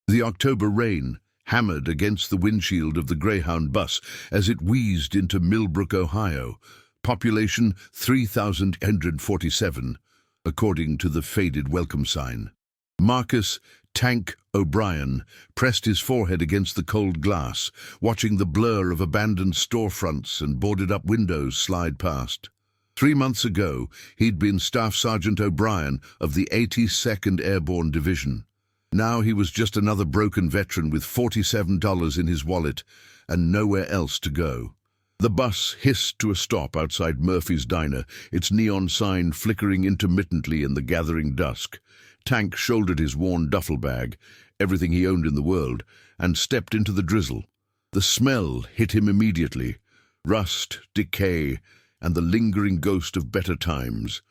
The October rain hammered against the windshield of the Greyhound bus as it wheezed into Millbrook, Ohio. Population 3,847, according to the faded welcome sign. Marcus "Tank" O'Brien pressed his forehead against the cold glass, watching the blur of abandoned storefronts and boarded-up windows slide past. 3 months ago, he'd been Staff Sergeant O'Brien of the 82nd Airborne Division. Now he was just another broken veteran with $47 in his wallet and nowhere else to go. The bus hissed to a stop outside Murphy's Diner, its neon sign flickering intermittently in the gathering dusk. Tank shouldered his worn duffel bag, everything he owned in the world, and stepped into the drizzle. The smell hit him immediately. Rust, decay, and the lingering ghost of better times.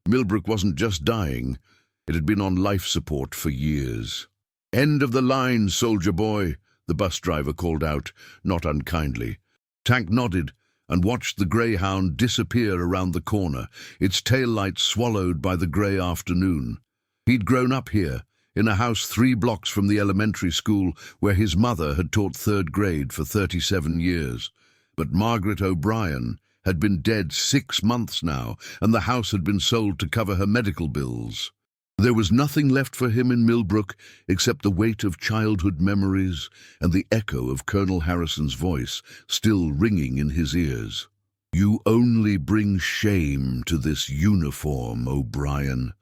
Millbrook wasn't just dying, it had been on life support for years. "End of the line, soldier boy," the bus driver called out, not unkindly. Tank nodded and watched the Greyhound disappear around the corner, its taillights swallowed by the grey afternoon. He'd grown up here, in a house 3 blocks from the elementary school where his mother had taught 3rd grade for 37 years. But Margaret O'Brien had been dead 6 months now, and the house had been sold to cover her medical bills. There was nothing left for him in Millbrook except the weight of childhood memories and the echo of Colonel Harrison's voice still ringing in his ears. "You only bring shame to this uniform, O'Brien.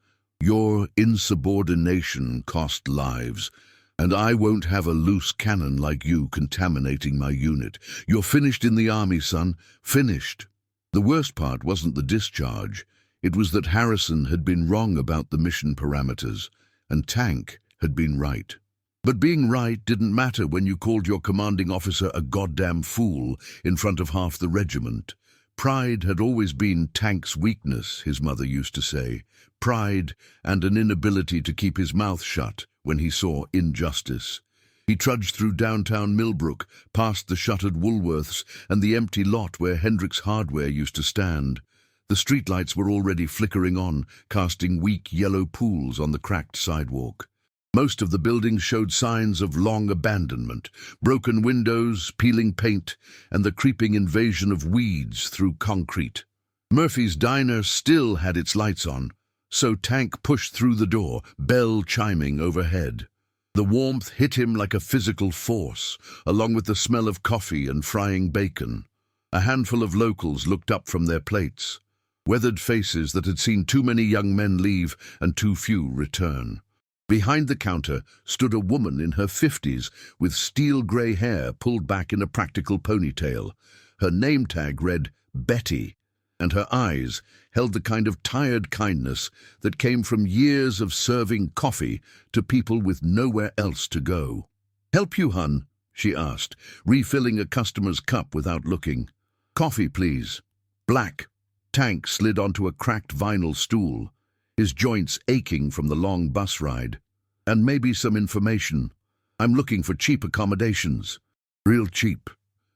Your insubordination cost lives, and I won't have a loose cannon like you contaminating my unit. You're finished in the army, son, finished." The worst part wasn't the discharge. It was that Harrison had been wrong about the mission parameters, and Tank had been right. But being right didn't matter when you called your commanding officer a goddamn fool in front of half the regiment. Pride had always been Tank's weakness, his mother used to say. Pride and an inability to keep his mouth shut when he saw injustice. He trudged through downtown Millbrook, past the shuttered Woolworths and the empty lot where Hendrick's Hardware used to stand. The streetlights were already flickering on, casting weak yellow pools on the cracked sidewalk. Most of the buildings showed signs of long abandonment, broken windows, peeling paint, and the creeping invasion of weeds through concrete. Murphy's Diner still had its lights on, so Tank pushed through the door, bell chiming overhead. The warmth hit him like a physical force, along with the smell of coffee and frying bacon. A handful of locals looked up from their plates, weathered faces that had seen too many young men leave and too few return. Behind the counter stood a woman in her 50s with steel-grey hair pulled back in a practical ponytail. Her name tag read Betty, and her eyes held the kind of tired kindness that came from years of serving coffee to people with nowhere else to go. "Help you, hun?" she asked, refilling a customer's cup without looking. "Coffee, please." "Black." Tank slid onto a cracked vinyl stool, his joints aching from the long bus ride. "And maybe some information. I'm looking for cheap accommodations." "Real cheap."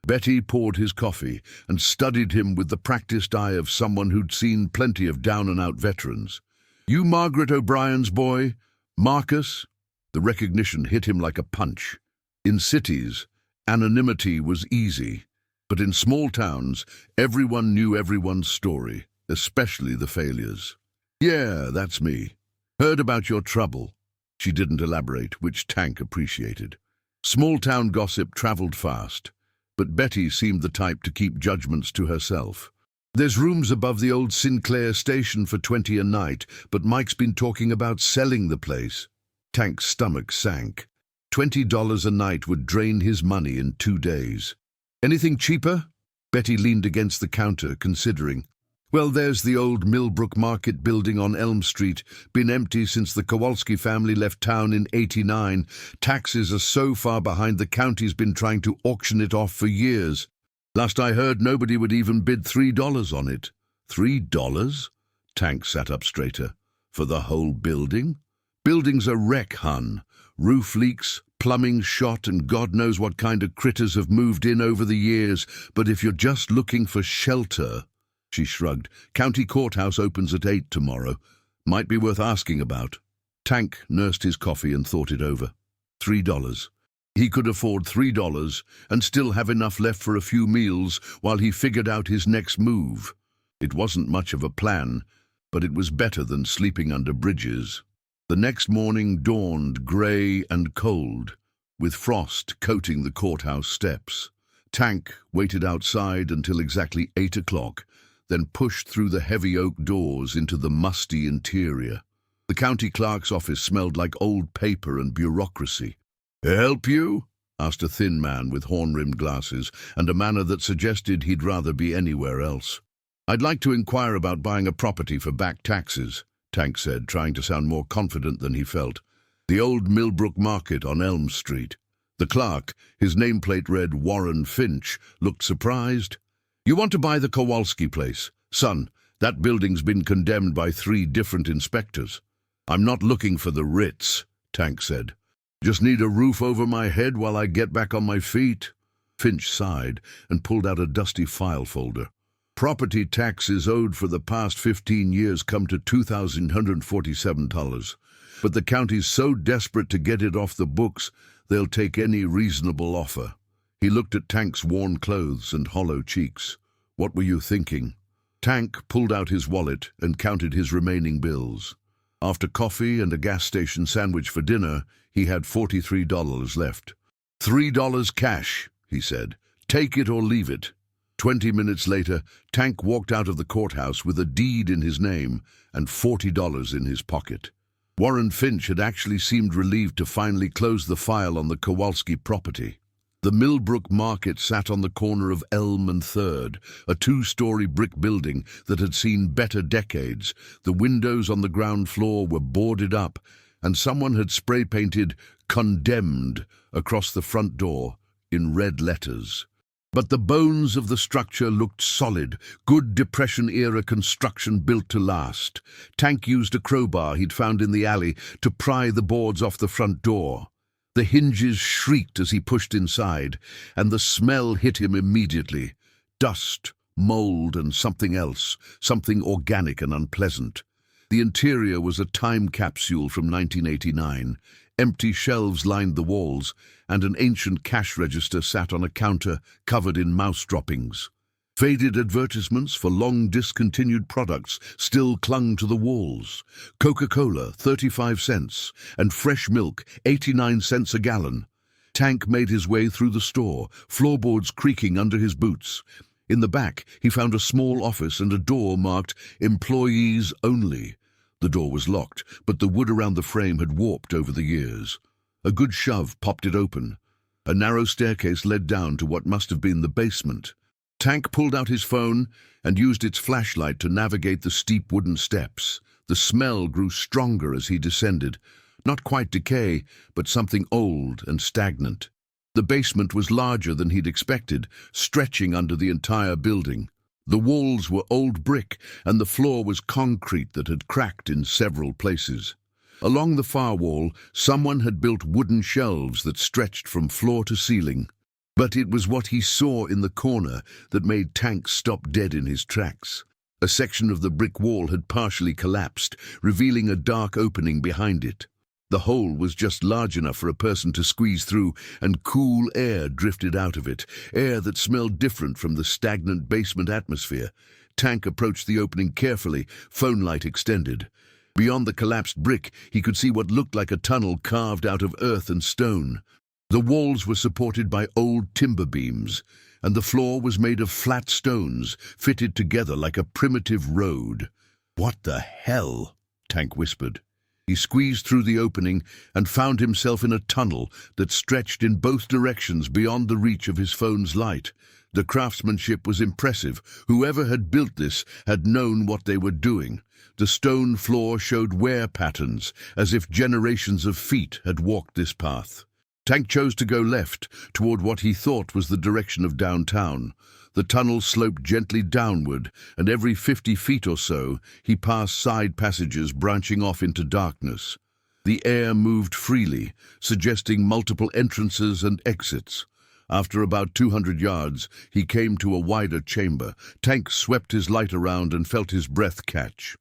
Betty poured his coffee and studied him with the practiced eye of someone who'd seen plenty of down-and-out veterans. "You Margaret O'Brien's boy? Marcus?" The recognition hit him like a punch. In cities, anonymity was easy, but in small towns, everyone knew everyone's story, especially the failures. "Yeah, that's me. Heard about your trouble." She didn't elaborate, which Tank appreciated. Small-town gossip traveled fast, but Betty seemed the type to keep judgments to herself. "There's rooms above the old Sinclair station for 20 a night, but Mike's been talking about selling the place." Tank's stomach sank. $20 a night would drain his money in 2 days. "Anything cheaper?" Betty leaned against the counter, considering. "Well, there's the old Millbrook Market building on Elm Street, been empty since the Kowalski family left town in '89. Taxes are so far behind the county's been trying to auction it off for years. Last I heard, nobody would even bid $3 on it." $3? Tank sat up straighter. "For the whole building?" "Building's a wreck, hun. Roof leaks, plumbing shot, and God knows what kind of critters have moved in over the years. But if you're just looking for shelter..." She shrugged. "County courthouse opens at 8 tomorrow. Might be worth asking about." Tank nursed his coffee and thought it over. $3. He could afford $3 and still have enough left for a few meals while he figured out his next move. It wasn't much of a plan, but it was better than sleeping under bridges. The next morning dawned grey and cold, with frost coating the courthouse steps. Tank waited outside until exactly 8 o'clock, then pushed through the heavy oak doors into the musty interior. The county clerk's office smelled like old paper and bureaucracy. "Help you?" asked a thin man with horn-rimmed glasses and a manner that suggested he'd rather be anywhere else. "I'd like to inquire about buying a property for back taxes," Tank said, trying to sound more confident than he felt. "The old Millbrook Market on Elm Street." The clerk, his nameplate read Warren Finch, looked surprised. "You want to buy the Kowalski place? Son, that building's been condemned by 3 different inspectors." "I'm not looking for the Ritz," Tank said. "Just need a roof over my head while I get back on my feet." Finch sighed and pulled out a dusty file folder. "Property taxes owed for the past 15 years come to $2,147, but the county's so desperate to get it off the books, they'll take any reasonable offer." He looked at Tank's worn clothes and hollow cheeks. "What were you thinking?" Tank pulled out his wallet and counted his remaining bills. After coffee and a gas station sandwich for dinner, he had $43 left. $3 cash, he said. "Take it or leave it." 20 minutes later, Tank walked out of the courthouse with a deed in his name and $40 in his pocket. Warren Finch had actually seemed relieved to finally close the file on the Kowalski property. The Millbrook Market sat on the corner of Elm and 3rd, a 2-story brick building that had seen better decades. The windows on the ground floor were boarded up, and someone had spray-painted "Condemned" across the front door in red letters. But the bones of the structure looked solid, good Depression-era construction built to last. Tank used a crowbar he'd found in the alley to pry the boards off the front door. The hinges shrieked as he pushed inside, and the smell hit him immediately. Dust, mold, and something else, something organic and unpleasant. The interior was a time capsule from 1989. Empty shelves lined the walls, and an ancient cash register sat on a counter covered in mouse droppings. Faded advertisements for long-discontinued products still clung to the walls. Coca-Cola, 35 cents, and fresh milk, 89 cents a gallon. Tank made his way through the store, floorboards creaking under his boots. In the back, he found a small office and a door marked "Employees Only." The door was locked, but the wood around the frame had warped over the years. A good shove popped it open. A narrow staircase led down to what must have been the basement. Tank pulled out his phone and used its flashlight to navigate the steep wooden steps. The smell grew stronger as he descended. Not quite decay, but something old and stagnant. The basement was larger than he'd expected, stretching under the entire building. The walls were old brick, and the floor was concrete that had cracked in several places. Along the far wall, someone had built wooden shelves that stretched from floor to ceiling. But it was what he saw in the corner that made Tank stop dead in his tracks. A section of the brick wall had partially collapsed, revealing a dark opening behind it. The hole was just large enough for a person to squeeze through, and cool air drifted out of it, air that smelled different from the stagnant basement atmosphere. Tank approached the opening carefully, phone light extended. Beyond the collapsed brick, he could see what looked like a tunnel carved out of earth and stone. The walls were supported by old timber beams, and the floor was made of flat stones, fitted together like a primitive road. "What the hell?" Tank whispered. He squeezed through the opening and found himself in a tunnel that stretched in both directions beyond the reach of his phone's light. The craftsmanship was impressive. Whoever had built this had known what they were doing. The stone floor showed wear patterns, as if generations of feet had walked this path. Tank chose to go left, toward what he thought was the direction of downtown. The tunnel sloped gently downward, and every 50 feet or so, he passed side passages branching off into darkness. The air moved freely, suggesting multiple entrances and exits. After about 200 yards, he came to a wider chamber. Tank swept his light around and felt his breath catch.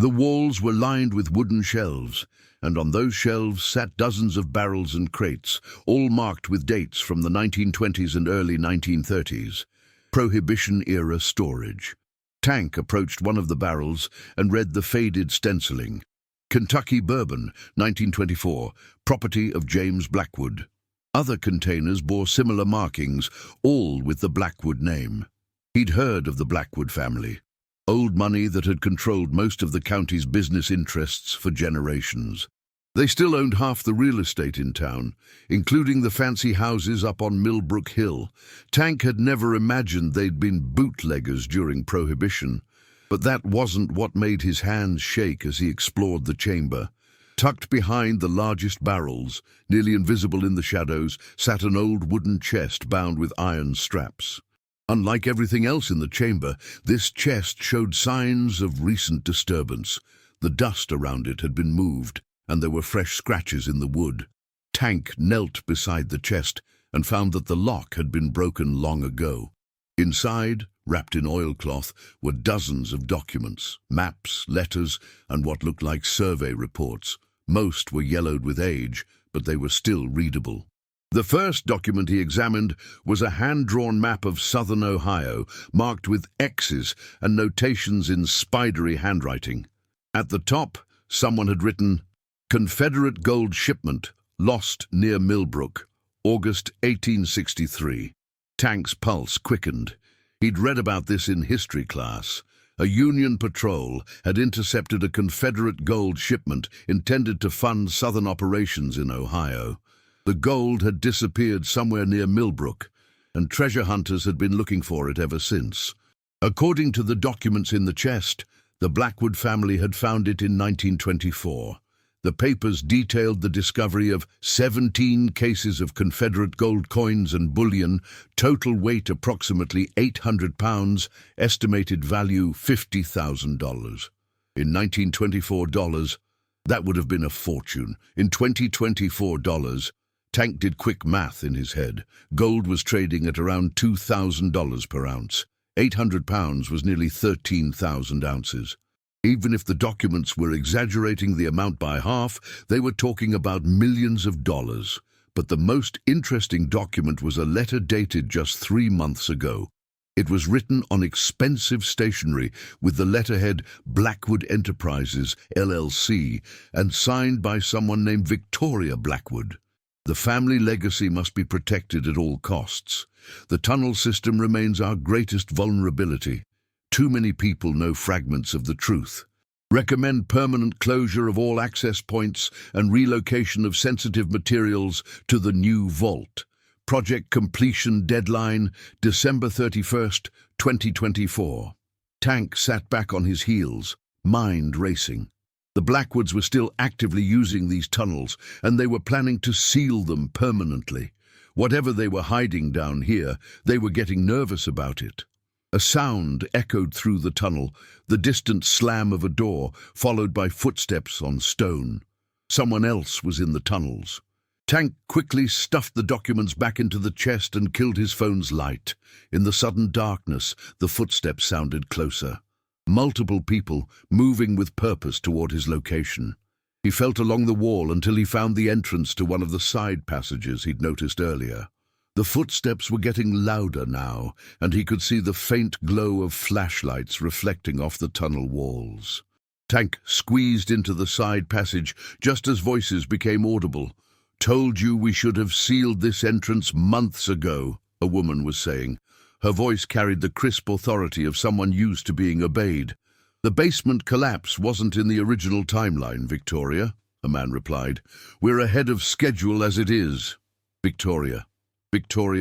The walls were lined with wooden shelves, and on those shelves sat dozens of barrels and crates, all marked with dates from the 1920s and early 1930s. Prohibition-era storage. Tank approached one of the barrels and read the faded stenciling. Kentucky Bourbon, 1924, property of James Blackwood. Other containers bore similar markings, all with the Blackwood name. He'd heard of the Blackwood family. Old money that had controlled most of the county's business interests for generations. They still owned half the real estate in town, including the fancy houses up on Millbrook Hill. Tank had never imagined they'd been bootleggers during Prohibition, but that wasn't what made his hands shake as he explored the chamber. Tucked behind the largest barrels, nearly invisible in the shadows, sat an old wooden chest bound with iron straps. Unlike everything else in the chamber, this chest showed signs of recent disturbance. The dust around it had been moved, and there were fresh scratches in the wood. Tank knelt beside the chest and found that the lock had been broken long ago. Inside, wrapped in oilcloth, were dozens of documents, maps, letters, and what looked like survey reports. Most were yellowed with age, but they were still readable. The first document he examined was a hand-drawn map of southern Ohio, marked with X's and notations in spidery handwriting. At the top, someone had written, "Confederate gold shipment lost near Millbrook, August 1863. Tank's pulse quickened. He'd read about this in history class. A Union patrol had intercepted a Confederate gold shipment intended to fund Southern operations in Ohio. The gold had disappeared somewhere near Millbrook, and treasure hunters had been looking for it ever since. According to the documents in the chest, the Blackwood family had found it in 1924. The papers detailed the discovery of 17 cases of Confederate gold coins and bullion, total weight approximately 800 pounds, estimated value $50,000. In 1924 dollars, that would have been a fortune. In 2024 dollars, Tank did quick math in his head. Gold was trading at around $2,000 per ounce. 800 pounds was nearly 13,000 ounces. Even if the documents were exaggerating the amount by half, they were talking about millions of dollars. But the most interesting document was a letter dated just 3 months ago. It was written on expensive stationery with the letterhead Blackwood Enterprises, LLC, and signed by someone named Victoria Blackwood. The family legacy must be protected at all costs. The tunnel system remains our greatest vulnerability. Too many people know fragments of the truth. Recommend permanent closure of all access points and relocation of sensitive materials to the new vault. Project completion deadline, December 31st, 2024. Tank sat back on his heels, mind racing. The Blackwoods were still actively using these tunnels, and they were planning to seal them permanently. Whatever they were hiding down here, they were getting nervous about it. A sound echoed through the tunnel, the distant slam of a door, followed by footsteps on stone. Someone else was in the tunnels. Tank quickly stuffed the documents back into the chest and killed his phone's light. In the sudden darkness, the footsteps sounded closer. Multiple people moving with purpose toward his location. He felt along the wall until he found the entrance to one of the side passages he'd noticed earlier. The footsteps were getting louder now, and he could see the faint glow of flashlights reflecting off the tunnel walls. Tank squeezed into the side passage just as voices became audible. "Told you we should have sealed this entrance months ago," a woman was saying. Her voice carried the crisp authority of someone used to being obeyed. "The basement collapse wasn't in the original timeline, Victoria," a man replied. "We're ahead of schedule as it is." Victoria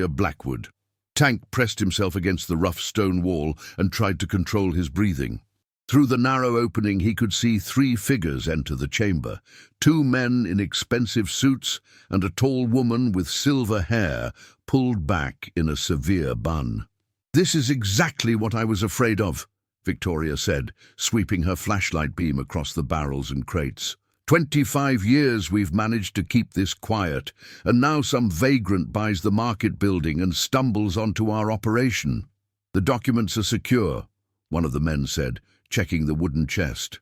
Blackwood. Tank pressed himself against the rough stone wall and tried to control his breathing. Through the narrow opening he could see 3 figures enter the chamber. 2 men in expensive suits and a tall woman with silver hair pulled back in a severe bun. "This is exactly what I was afraid of," Victoria said, sweeping her flashlight beam across the barrels and crates. 25 years we've managed to keep this quiet, and now some vagrant buys the market building and stumbles onto our operation." "The documents are secure," one of the men said, checking the wooden chest.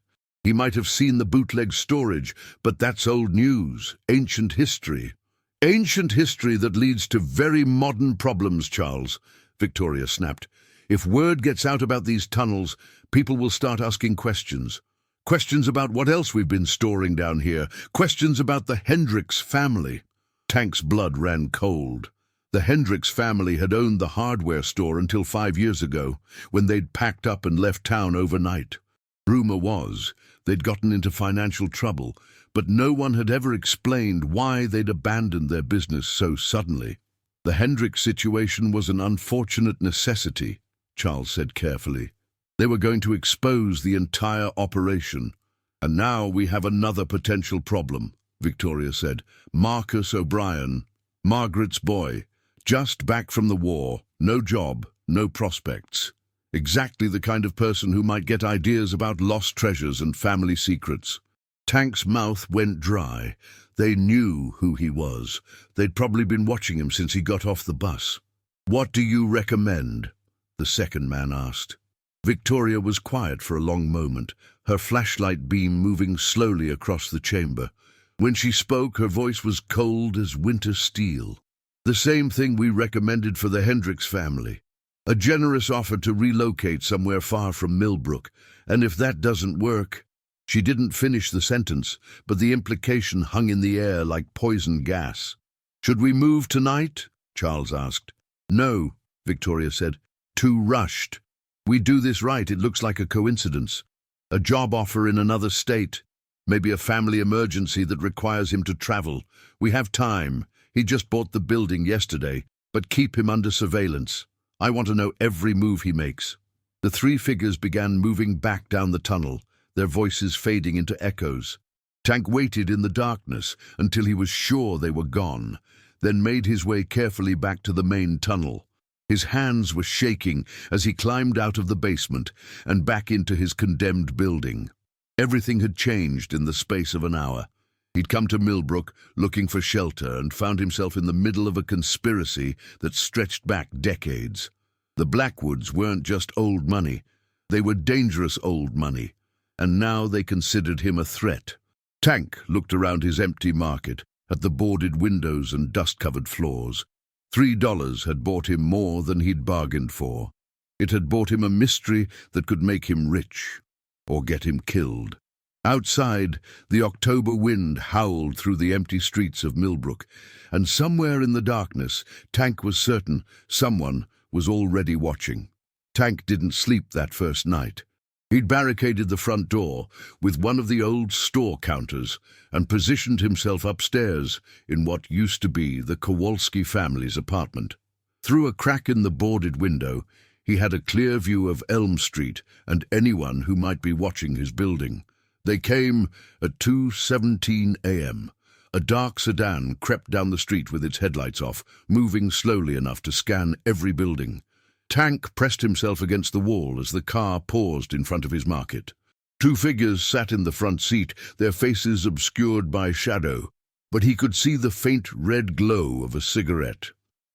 He might have seen the bootleg storage, but that's old news, ancient history. Ancient history that leads to very modern problems, Charles, Victoria snapped. If word gets out about these tunnels, people will start asking questions. Questions about what else we've been storing down here. Questions about the Hendricks family. Tank's blood ran cold. The Hendricks family had owned the hardware store until 5 years ago, when they'd packed up and left town overnight. Rumor was they'd gotten into financial trouble, but no one had ever explained why they'd abandoned their business so suddenly. The Hendricks situation was an unfortunate necessity, Charles said carefully. They were going to expose the entire operation. And now we have another potential problem, Victoria said. Marcus O'Brien, Margaret's boy, just back from the war, no job, no prospects. Exactly the kind of person who might get ideas about lost treasures and family secrets. Tank's mouth went dry. They knew who he was. They'd probably been watching him since he got off the bus. "What do you recommend?" the second man asked. Victoria was quiet for a long moment, her flashlight beam moving slowly across the chamber. When she spoke, her voice was cold as winter steel. "The same thing we recommended for the Hendricks family. A generous offer to relocate somewhere far from Millbrook, and if that doesn't work—" She didn't finish the sentence, but the implication hung in the air like poison gas. "Should we move tonight?" Charles asked. "No," Victoria said. "Too rushed. We do this right, it looks like a coincidence. A job offer in another state. Maybe a family emergency that requires him to travel. We have time. He just bought the building yesterday, but keep him under surveillance. I want to know every move he makes." The three figures began moving back down the tunnel, their voices fading into echoes. Tank waited in the darkness until he was sure they were gone, then made his way carefully back to the main tunnel. His hands were shaking as he climbed out of the basement and back into his condemned building. Everything had changed in the space of an hour. He'd come to Millbrook looking for shelter and found himself in the middle of a conspiracy that stretched back decades. The Blackwoods weren't just old money. They were dangerous old money, and now they considered him a threat. Tank looked around his empty market, at the boarded windows and dust-covered floors. $3 had bought him more than he'd bargained for. It had bought him a mystery that could make him rich, or get him killed. Outside, the October wind howled through the empty streets of Millbrook, and somewhere in the darkness, Tank was certain someone was already watching. Tank didn't sleep that first night. He'd barricaded the front door with one of the old store counters and positioned himself upstairs in what used to be the Kowalski family's apartment. Through a crack in the boarded window, he had a clear view of Elm Street and anyone who might be watching his building. They came at 2:17 a.m. A dark sedan crept down the street with its headlights off, moving slowly enough to scan every building. Tank pressed himself against the wall as the car paused in front of his market. Two figures sat in the front seat, their faces obscured by shadow, but he could see the faint red glow of a cigarette.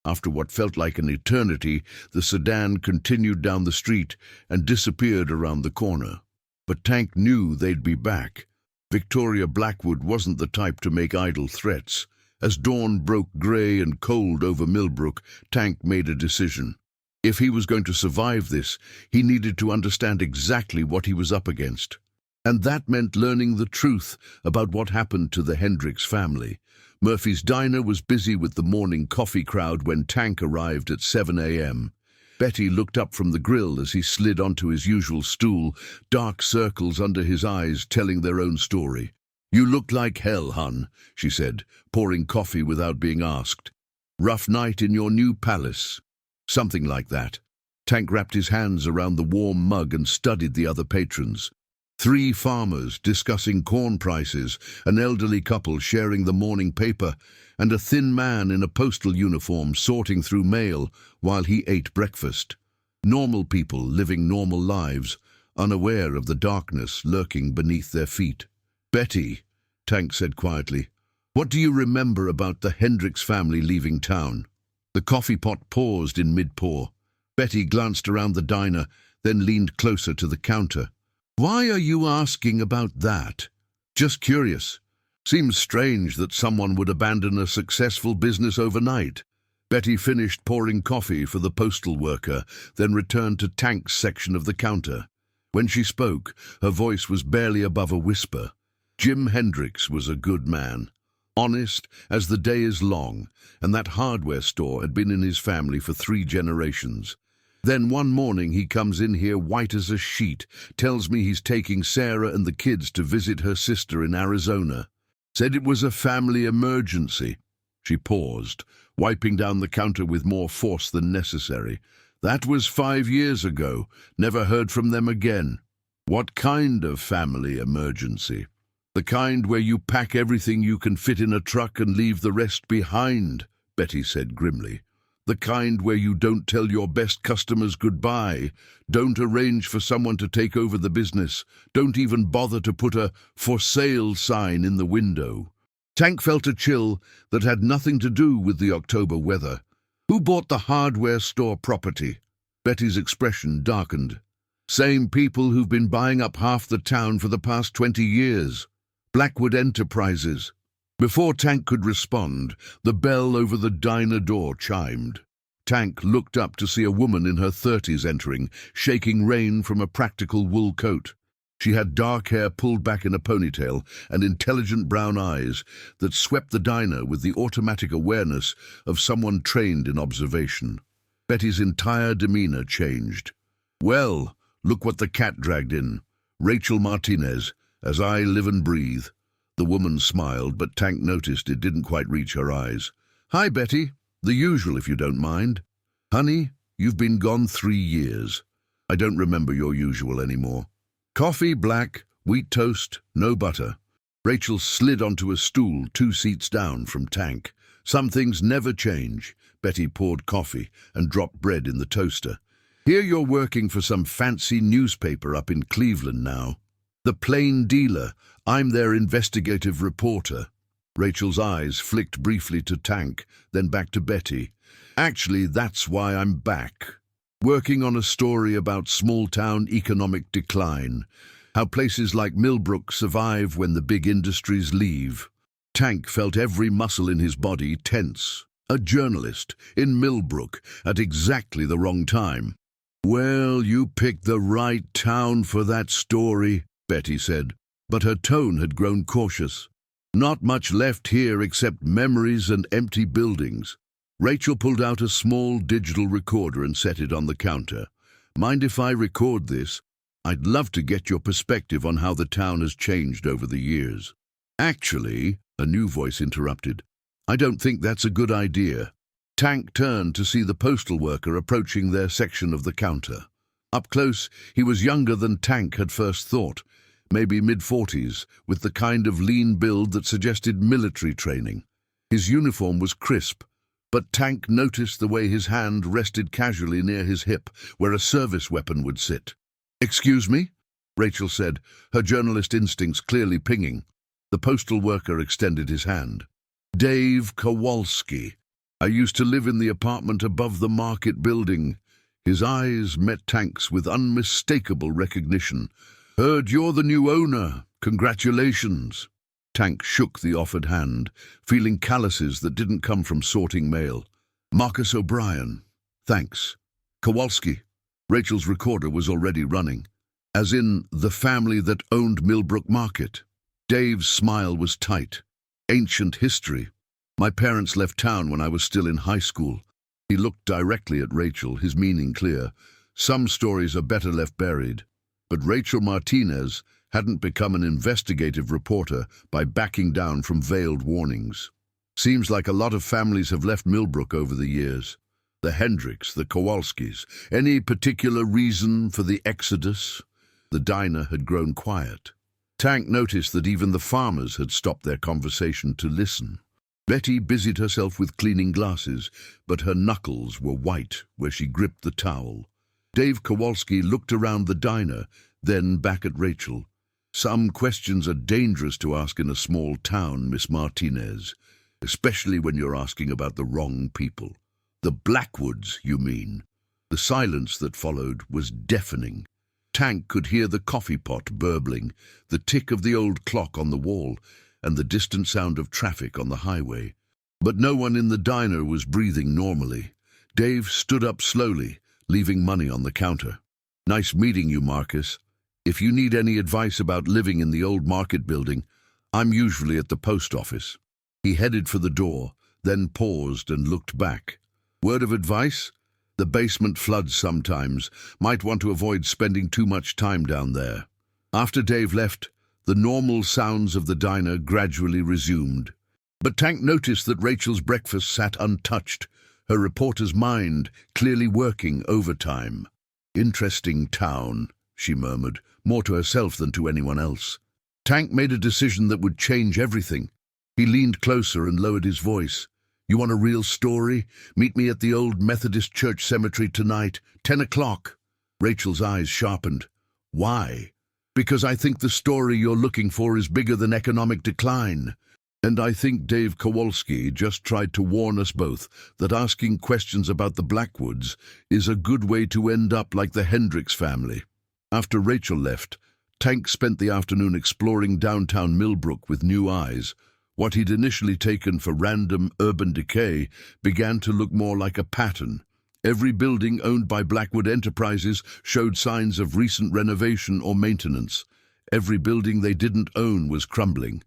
After what felt like an eternity, the sedan continued down the street and disappeared around the corner. But Tank knew they'd be back. Victoria Blackwood wasn't the type to make idle threats. As dawn broke grey and cold over Millbrook, Tank made a decision. If he was going to survive this, he needed to understand exactly what he was up against. And that meant learning the truth about what happened to the Hendricks family. Murphy's Diner was busy with the morning coffee crowd when Tank arrived at 7 a.m. Betty looked up from the grill as he slid onto his usual stool, dark circles under his eyes telling their own story. "You look like hell, hun," she said, pouring coffee without being asked. "Rough night in your new palace." "Something like that." Tank wrapped his hands around the warm mug and studied the other patrons. 3 farmers discussing corn prices, an elderly couple sharing the morning paper, and a thin man in a postal uniform sorting through mail while he ate breakfast. Normal people living normal lives, unaware of the darkness lurking beneath their feet. "Betty," Tank said quietly, "what do you remember about the Hendricks family leaving town?" The coffee pot paused in mid-pour. Betty glanced around the diner, then leaned closer to the counter. Why are you asking about that? Just curious. Seems strange that someone would abandon a successful business overnight. Betty finished pouring coffee for the postal worker, then returned to Tank's section of the counter. When she spoke, her voice was barely above a whisper. Jim Hendricks was a good man, honest as the day is long, and that hardware store had been in his family for 3 generations. Then one morning he comes in here white as a sheet, tells me he's taking Sarah and the kids to visit her sister in Arizona. Said it was a family emergency. She paused, wiping down the counter with more force than necessary. That was 5 years ago. Never heard from them again. What kind of family emergency? The kind where you pack everything you can fit in a truck and leave the rest behind, Betty said grimly. The kind where you don't tell your best customers goodbye, don't arrange for someone to take over the business, don't even bother to put a "for sale" sign in the window. Tank felt a chill that had nothing to do with the October weather. Who bought the hardware store property? Betty's expression darkened. Same people who've been buying up half the town for the past 20 years. Blackwood Enterprises. Before Tank could respond, the bell over the diner door chimed. Tank looked up to see a woman in her 30s entering, shaking rain from a practical wool coat. She had dark hair pulled back in a ponytail and intelligent brown eyes that swept the diner with the automatic awareness of someone trained in observation. Betty's entire demeanor changed. "Well, look what the cat dragged in. Rachel Martinez, as I live and breathe." The woman smiled, but Tank noticed it didn't quite reach her eyes. "Hi, Betty. The usual, if you don't mind." "Honey, you've been gone 3 years. I don't remember your usual anymore." "Coffee black, wheat toast, no butter." Rachel slid onto a stool 2 seats down from Tank. "Some things never change." Betty poured coffee and dropped bread in the toaster. "Here you're working for some fancy newspaper up in Cleveland now." "The Plain Dealer. I'm their investigative reporter." Rachel's eyes flicked briefly to Tank, then back to Betty. "Actually, that's why I'm back. Working on a story about small-town economic decline. How places like Millbrook survive when the big industries leave." Tank felt every muscle in his body tense. A journalist in Millbrook at exactly the wrong time. "Well, you picked the right town for that story," Betty said, but her tone had grown cautious. "Not much left here except memories and empty buildings." Rachel pulled out a small digital recorder and set it on the counter. "Mind if I record this? I'd love to get your perspective on how the town has changed over the years." "Actually," a new voice interrupted, "I don't think that's a good idea." Tank turned to see the postal worker approaching their section of the counter. Up close, he was younger than Tank had first thought, maybe mid-40s, with the kind of lean build that suggested military training. His uniform was crisp, but Tank noticed the way his hand rested casually near his hip, where a service weapon would sit. "Excuse me?" Rachel said, her journalist instincts clearly pinging. The postal worker extended his hand. "Dave Kowalski. I used to live in the apartment above the market building." His eyes met Tank's with unmistakable recognition. "Heard you're the new owner. Congratulations." Tank shook the offered hand, feeling calluses that didn't come from sorting mail. "Marcus O'Brien. Thanks. Kowalski." Rachel's recorder was already running. "As in the family that owned Millbrook Market." Dave's smile was tight. "Ancient history. My parents left town when I was still in high school." He looked directly at Rachel, his meaning clear. Some stories are better left buried. But Rachel Martinez hadn't become an investigative reporter by backing down from veiled warnings. "Seems like a lot of families have left Millbrook over the years. The Hendricks, the Kowalskis. Any particular reason for the exodus?" The diner had grown quiet. Tank noticed that even the farmers had stopped their conversation to listen. Betty busied herself with cleaning glasses, but her knuckles were white where she gripped the towel. Dave Kowalski looked around the diner, then back at Rachel. "Some questions are dangerous to ask in a small town, Miss Martinez, especially when you're asking about the wrong people." "The Blackwoods, you mean?" The silence that followed was deafening. Tank could hear the coffee pot burbling, the tick of the old clock on the wall, and the distant sound of traffic on the highway. But no one in the diner was breathing normally. Dave stood up slowly, leaving money on the counter. "Nice meeting you, Marcus. If you need any advice about living in the old market building, I'm usually at the post office." He headed for the door, then paused and looked back. "Word of advice? The basement floods sometimes. Might want to avoid spending too much time down there." After Dave left, the normal sounds of the diner gradually resumed. But Tank noticed that Rachel's breakfast sat untouched, her reporter's mind clearly working overtime. "Interesting town," she murmured, more to herself than to anyone else. Tank made a decision that would change everything. He leaned closer and lowered his voice. "You want a real story? Meet me at the old Methodist Church Cemetery tonight, 10 o'clock. Rachel's eyes sharpened. "Why?" "Because I think the story you're looking for is bigger than economic decline. And I think Dave Kowalski just tried to warn us both that asking questions about the Blackwoods is a good way to end up like the Hendricks family." After Rachel left, Tank spent the afternoon exploring downtown Millbrook with new eyes. What he'd initially taken for random urban decay began to look more like a pattern. Every building owned by Blackwood Enterprises showed signs of recent renovation or maintenance. Every building they didn't own was crumbling.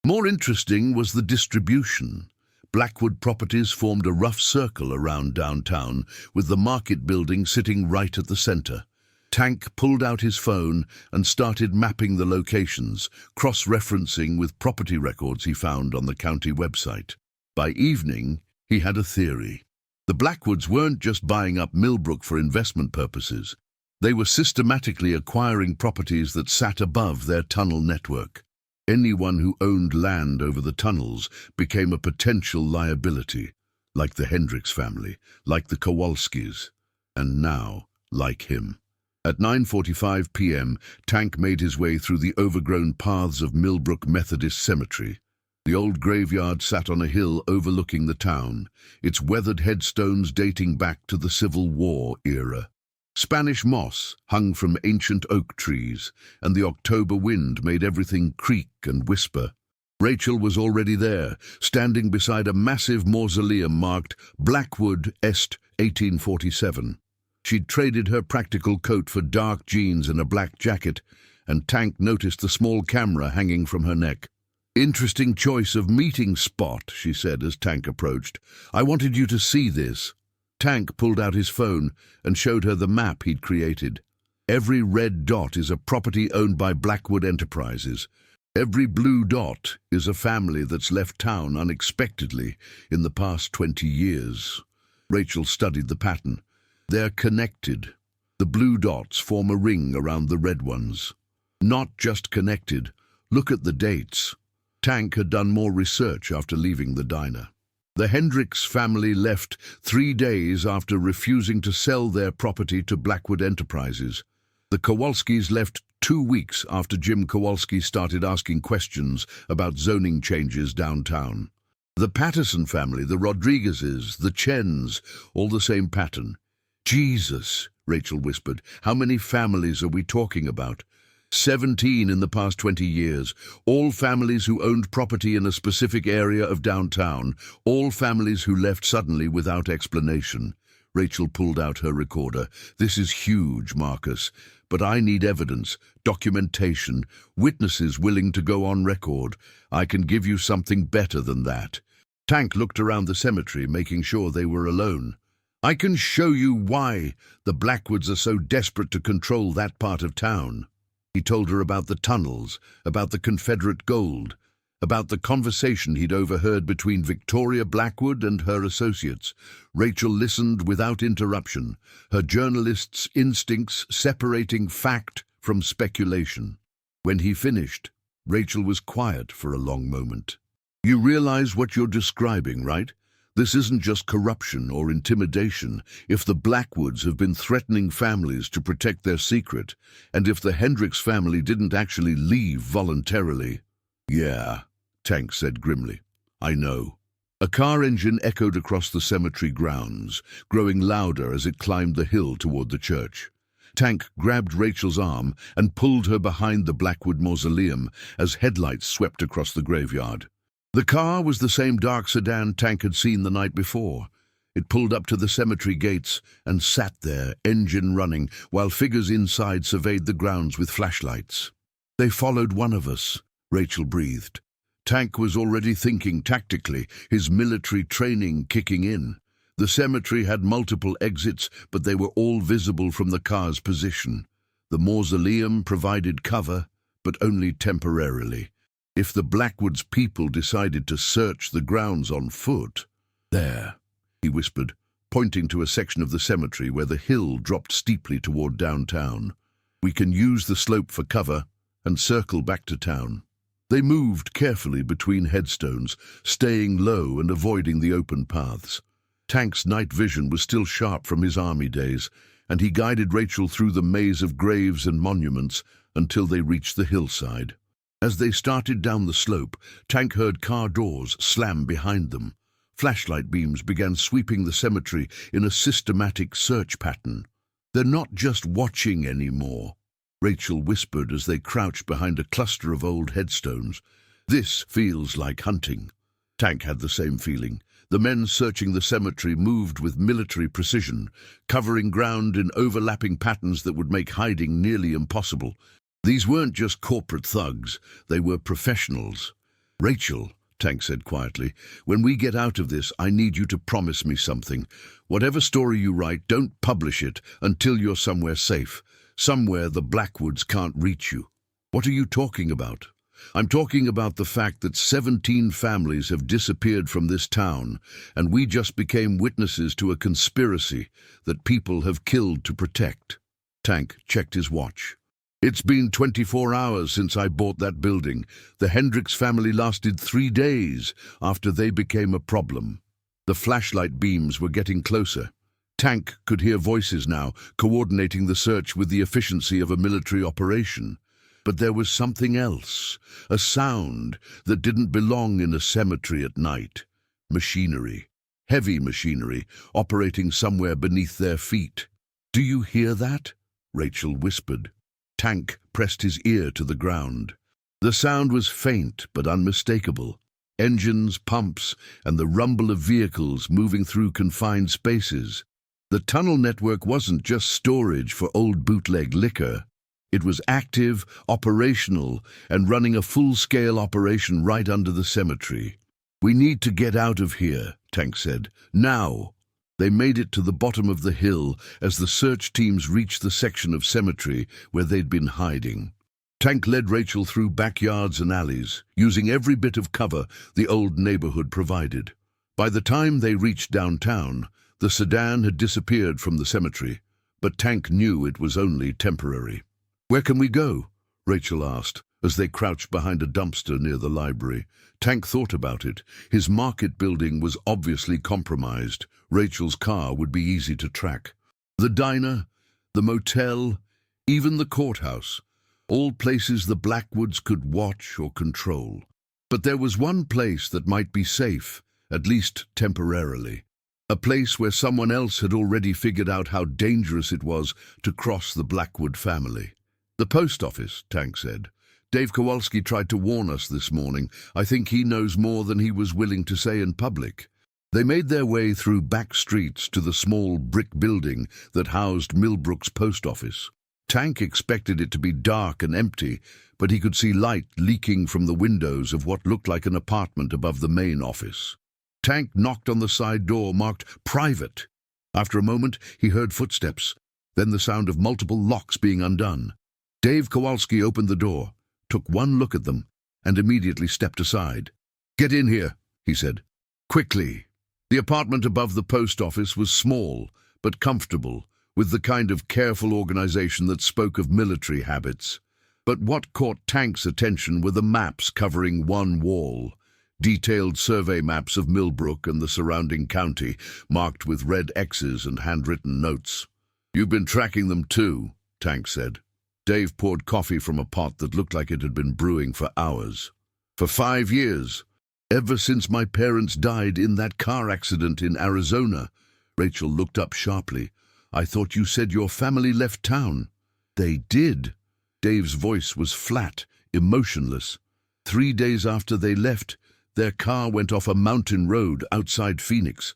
More interesting was the distribution. Blackwood properties formed a rough circle around downtown, with the market building sitting right at the center. Tank pulled out his phone and started mapping the locations, cross-referencing with property records he found on the county website. By evening, he had a theory. The Blackwoods weren't just buying up Millbrook for investment purposes. They were systematically acquiring properties that sat above their tunnel network. Anyone who owned land over the tunnels became a potential liability, like the Hendricks family, like the Kowalskis, and now, like him. At 9:45 p.m., Tank made his way through the overgrown paths of Millbrook Methodist Cemetery. The old graveyard sat on a hill overlooking the town, its weathered headstones dating back to the Civil War era. Spanish moss hung from ancient oak trees, and the October wind made everything creak and whisper. Rachel was already there, standing beside a massive mausoleum marked Blackwood Est 1847. She'd traded her practical coat for dark jeans and a black jacket, and Tank noticed the small camera hanging from her neck. "Interesting choice of meeting spot," she said as Tank approached. "I wanted you to see this." Tank pulled out his phone and showed her the map he'd created. Every red dot is a property owned by Blackwood Enterprises. Every blue dot is a family that's left town unexpectedly in the past 20 years. Rachel studied the pattern. They're connected. The blue dots form a ring around the red ones. Not just connected. Look at the dates. Tank had done more research after leaving the diner. The Hendricks family left 3 days after refusing to sell their property to Blackwood Enterprises. The Kowalskis left 2 weeks after Jim Kowalski started asking questions about zoning changes downtown. The Patterson family, the Rodriguezes, the Chens, all the same pattern. "Jesus," Rachel whispered, "how many families are we talking about?" 17 in the past 20 years, all families who owned property in a specific area of downtown, all families who left suddenly without explanation. Rachel pulled out her recorder. "This is huge, Marcus, but I need evidence, documentation, witnesses willing to go on record. I can give you something better than that." Tank looked around the cemetery, making sure they were alone. "I can show you why the Blackwoods are so desperate to control that part of town." He told her about the tunnels, about the Confederate gold, about the conversation he'd overheard between Victoria Blackwood and her associates. Rachel listened without interruption, her journalist's instincts separating fact from speculation. When he finished, Rachel was quiet for a long moment. "You realize what you're describing, right? This isn't just corruption or intimidation. If the Blackwoods have been threatening families to protect their secret, and if the Hendricks family didn't actually leave voluntarily—" "Yeah," Tank said grimly. "I know." A car engine echoed across the cemetery grounds, growing louder as it climbed the hill toward the church. Tank grabbed Rachel's arm and pulled her behind the Blackwood mausoleum as headlights swept across the graveyard. The car was the same dark sedan Tank had seen the night before. It pulled up to the cemetery gates and sat there, engine running, while figures inside surveyed the grounds with flashlights. "They followed one of us," Rachel breathed. Tank was already thinking tactically, his military training kicking in. The cemetery had multiple exits, but they were all visible from the car's position. The mausoleum provided cover, but only temporarily. If the Blackwoods people decided to search the grounds on foot— "There," he whispered, pointing to a section of the cemetery where the hill dropped steeply toward downtown. "We can use the slope for cover and circle back to town." They moved carefully between headstones, staying low and avoiding the open paths. Tank's night vision was still sharp from his army days, and he guided Rachel through the maze of graves and monuments until they reached the hillside. As they started down the slope, Tank heard car doors slam behind them. Flashlight beams began sweeping the cemetery in a systematic search pattern. "They're not just watching anymore," Rachel whispered as they crouched behind a cluster of old headstones. "This feels like hunting." Tank had the same feeling. The men searching the cemetery moved with military precision, covering ground in overlapping patterns that would make hiding nearly impossible. These weren't just corporate thugs, they were professionals. "Rachel," Tank said quietly, "when we get out of this, I need you to promise me something. Whatever story you write, don't publish it until you're somewhere safe. Somewhere the Blackwoods can't reach you." "What are you talking about?" "I'm talking about the fact that 17 families have disappeared from this town, and we just became witnesses to a conspiracy that people have killed to protect." Tank checked his watch. "It's been 24 hours since I bought that building. The Hendricks family lasted 3 days after they became a problem." The flashlight beams were getting closer. Tank could hear voices now, coordinating the search with the efficiency of a military operation. But there was something else, a sound that didn't belong in a cemetery at night. Machinery, heavy machinery, operating somewhere beneath their feet. "Do you hear that?" Rachel whispered. Tank pressed his ear to the ground. The sound was faint but unmistakable. Engines, pumps, and the rumble of vehicles moving through confined spaces. The tunnel network wasn't just storage for old bootleg liquor. It was active, operational, and running a full-scale operation right under the cemetery. "We need to get out of here," Tank said. "Now." They made it to the bottom of the hill as the search teams reached the section of cemetery where they'd been hiding. Tank led Rachel through backyards and alleys, using every bit of cover the old neighborhood provided. By the time they reached downtown, the sedan had disappeared from the cemetery, but Tank knew it was only temporary. "Where can we go?" Rachel asked, as they crouched behind a dumpster near the library. Tank thought about it. His market building was obviously compromised. Rachel's car would be easy to track. The diner, the motel, even the courthouse, all places the Blackwoods could watch or control. But there was one place that might be safe, at least temporarily. A place where someone else had already figured out how dangerous it was to cross the Blackwood family. "The post office," Tank said. "Dave Kowalski tried to warn us this morning. I think he knows more than he was willing to say in public." They made their way through back streets to the small brick building that housed Millbrook's post office. Tank expected it to be dark and empty, but he could see light leaking from the windows of what looked like an apartment above the main office. Tank knocked on the side door marked "Private." After a moment, he heard footsteps, then the sound of multiple locks being undone. Dave Kowalski opened the door, took one look at them, and immediately stepped aside. "Get in here," he said. "Quickly." The apartment above the post office was small, but comfortable, with the kind of careful organization that spoke of military habits. But what caught Tank's attention were the maps covering one wall. Detailed survey maps of Millbrook and the surrounding county, marked with red X's and handwritten notes. "You've been tracking them too," Tank said. Dave poured coffee from a pot that looked like it had been brewing for hours. "For 5 years. Ever since my parents died in that car accident in Arizona." Rachel looked up sharply. I thought you said your family left town. They did. Dave's voice was flat, emotionless. 3 days after they left, their car went off a mountain road outside Phoenix.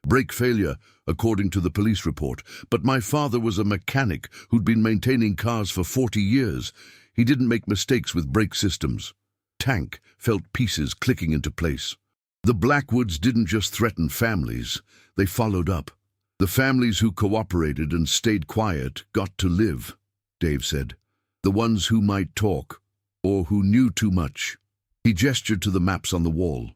Brake failure, according to the police report. But my father was a mechanic who'd been maintaining cars for 40 years. He didn't make mistakes with brake systems. Tank felt pieces clicking into place. The Blackwoods didn't just threaten families, they followed up. The families who cooperated and stayed quiet got to live, Dave said. The ones who might talk, or who knew too much. He gestured to the maps on the wall.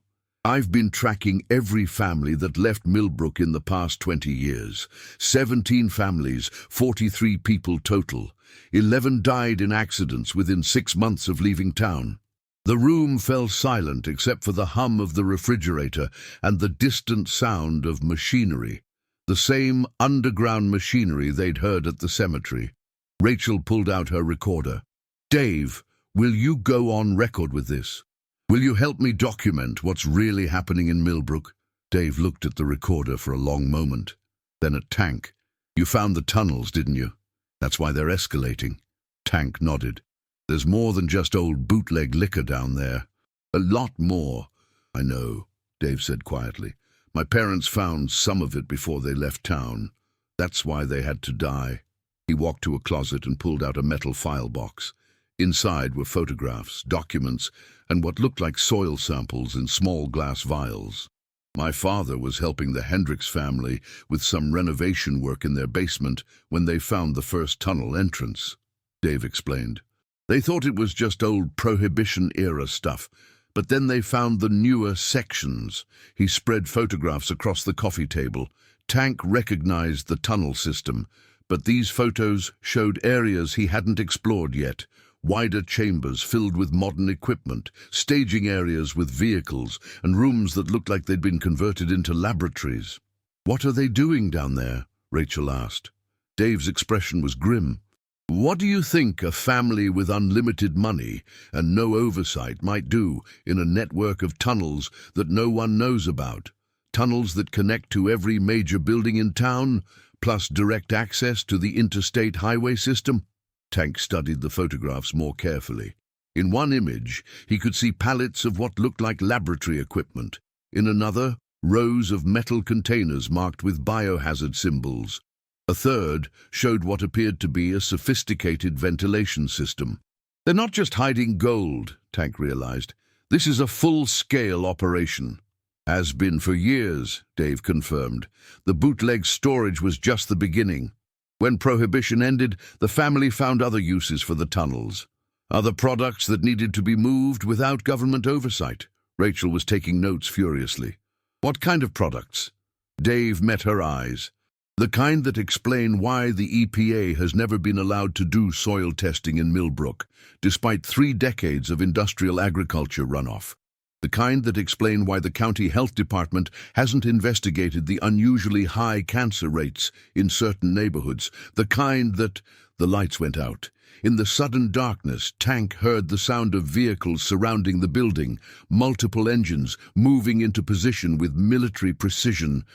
I've been tracking every family that left Millbrook in the past 20 years. 17 families, 43 people total. 11 died in accidents within 6 months of leaving town. The room fell silent except for the hum of the refrigerator and the distant sound of machinery. The same underground machinery they'd heard at the cemetery. Rachel pulled out her recorder. Dave, will you go on record with this? Will you help me document what's really happening in Millbrook? Dave looked at the recorder for a long moment. Then at Tank. You found the tunnels, didn't you? That's why they're escalating. Tank nodded. There's more than just old bootleg liquor down there. A lot more. I know, Dave said quietly. My parents found some of it before they left town. That's why they had to die. He walked to a closet and pulled out a metal file box. Inside were photographs, documents, and what looked like soil samples in small glass vials. My father was helping the Hendricks family with some renovation work in their basement when they found the first tunnel entrance, Dave explained. They thought it was just old Prohibition-era stuff, but then they found the newer sections. He spread photographs across the coffee table. Tank recognized the tunnel system, but these photos showed areas he hadn't explored yet. Wider chambers filled with modern equipment, staging areas with vehicles, and rooms that looked like they'd been converted into laboratories. What are they doing down there? Rachel asked. Dave's expression was grim. What do you think a family with unlimited money and no oversight might do in a network of tunnels that no one knows about? Tunnels that connect to every major building in town, plus direct access to the interstate highway system? Tank studied the photographs more carefully. In one image, he could see pallets of what looked like laboratory equipment. In another, rows of metal containers marked with biohazard symbols. A third showed what appeared to be a sophisticated ventilation system. They're not just hiding gold, Tank realized. This is a full-scale operation. Has been for years, Dave confirmed. The bootleg storage was just the beginning. When Prohibition ended, the family found other uses for the tunnels. Other products that needed to be moved without government oversight. Rachel was taking notes furiously. What kind of products? Dave met her eyes. The kind that explain why the EPA has never been allowed to do soil testing in Millbrook, despite 3 decades of industrial agriculture runoff. The kind that explain why the county health department hasn't investigated the unusually high cancer rates in certain neighborhoods. The kind that... The lights went out. In the sudden darkness, Tank heard the sound of vehicles surrounding the building, multiple engines moving into position with military precision.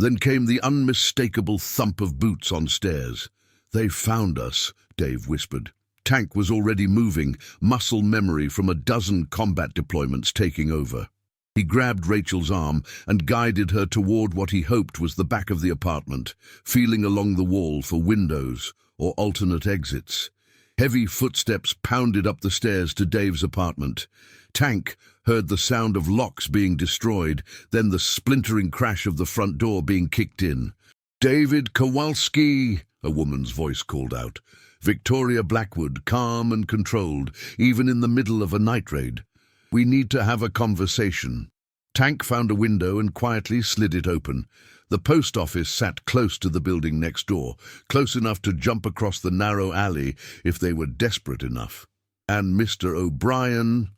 Then came the unmistakable thump of boots on stairs. They found us, Dave whispered. Tank was already moving, muscle memory from a dozen combat deployments taking over. He grabbed Rachel's arm and guided her toward what he hoped was the back of the apartment, feeling along the wall for windows or alternate exits. Heavy footsteps pounded up the stairs to Dave's apartment. Tank heard the sound of locks being destroyed, then the splintering crash of the front door being kicked in. "David Kowalski," a woman's voice called out. Victoria Blackwood, calm and controlled, even in the middle of a night raid. "We need to have a conversation." Tank found a window and quietly slid it open. The post office sat close to the building next door, close enough to jump across the narrow alley if they were desperate enough. "And Mr. O'Brien,"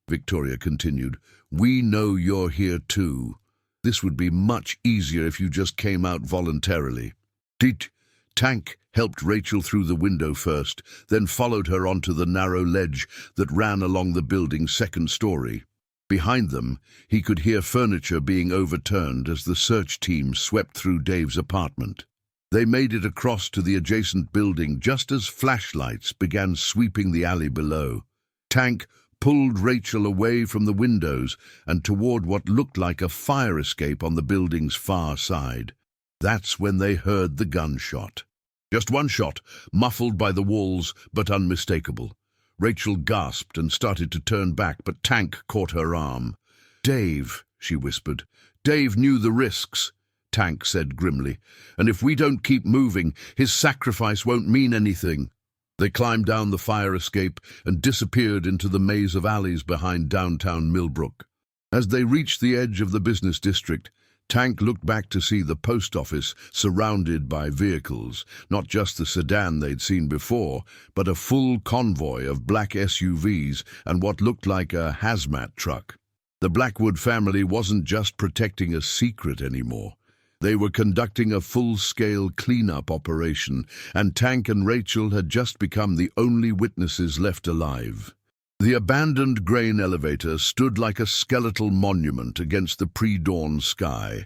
Victoria continued, "we know you're here too. This would be much easier if you just came out voluntarily." Tank helped Rachel through the window first, then followed her onto the narrow ledge that ran along the building's second story. Behind them, he could hear furniture being overturned as the search team swept through Dave's apartment. They made it across to the adjacent building just as flashlights began sweeping the alley below. Tank pulled Rachel away from the windows and toward what looked like a fire escape on the building's far side. That's when they heard the gunshot. Just one shot, muffled by the walls but unmistakable. Rachel gasped and started to turn back, but Tank caught her arm. "Dave," she whispered. "Dave knew the risks," Tank said grimly, "and if we don't keep moving, his sacrifice won't mean anything." They climbed down the fire escape and disappeared into the maze of alleys behind downtown Millbrook. As they reached the edge of the business district, Tank looked back to see the post office surrounded by vehicles, not just the sedan they'd seen before, but a full convoy of black SUVs and what looked like a hazmat truck. The Blackwood family wasn't just protecting a secret anymore. They were conducting a full-scale cleanup operation, and Tank and Rachel had just become the only witnesses left alive. The abandoned grain elevator stood like a skeletal monument against the pre-dawn sky,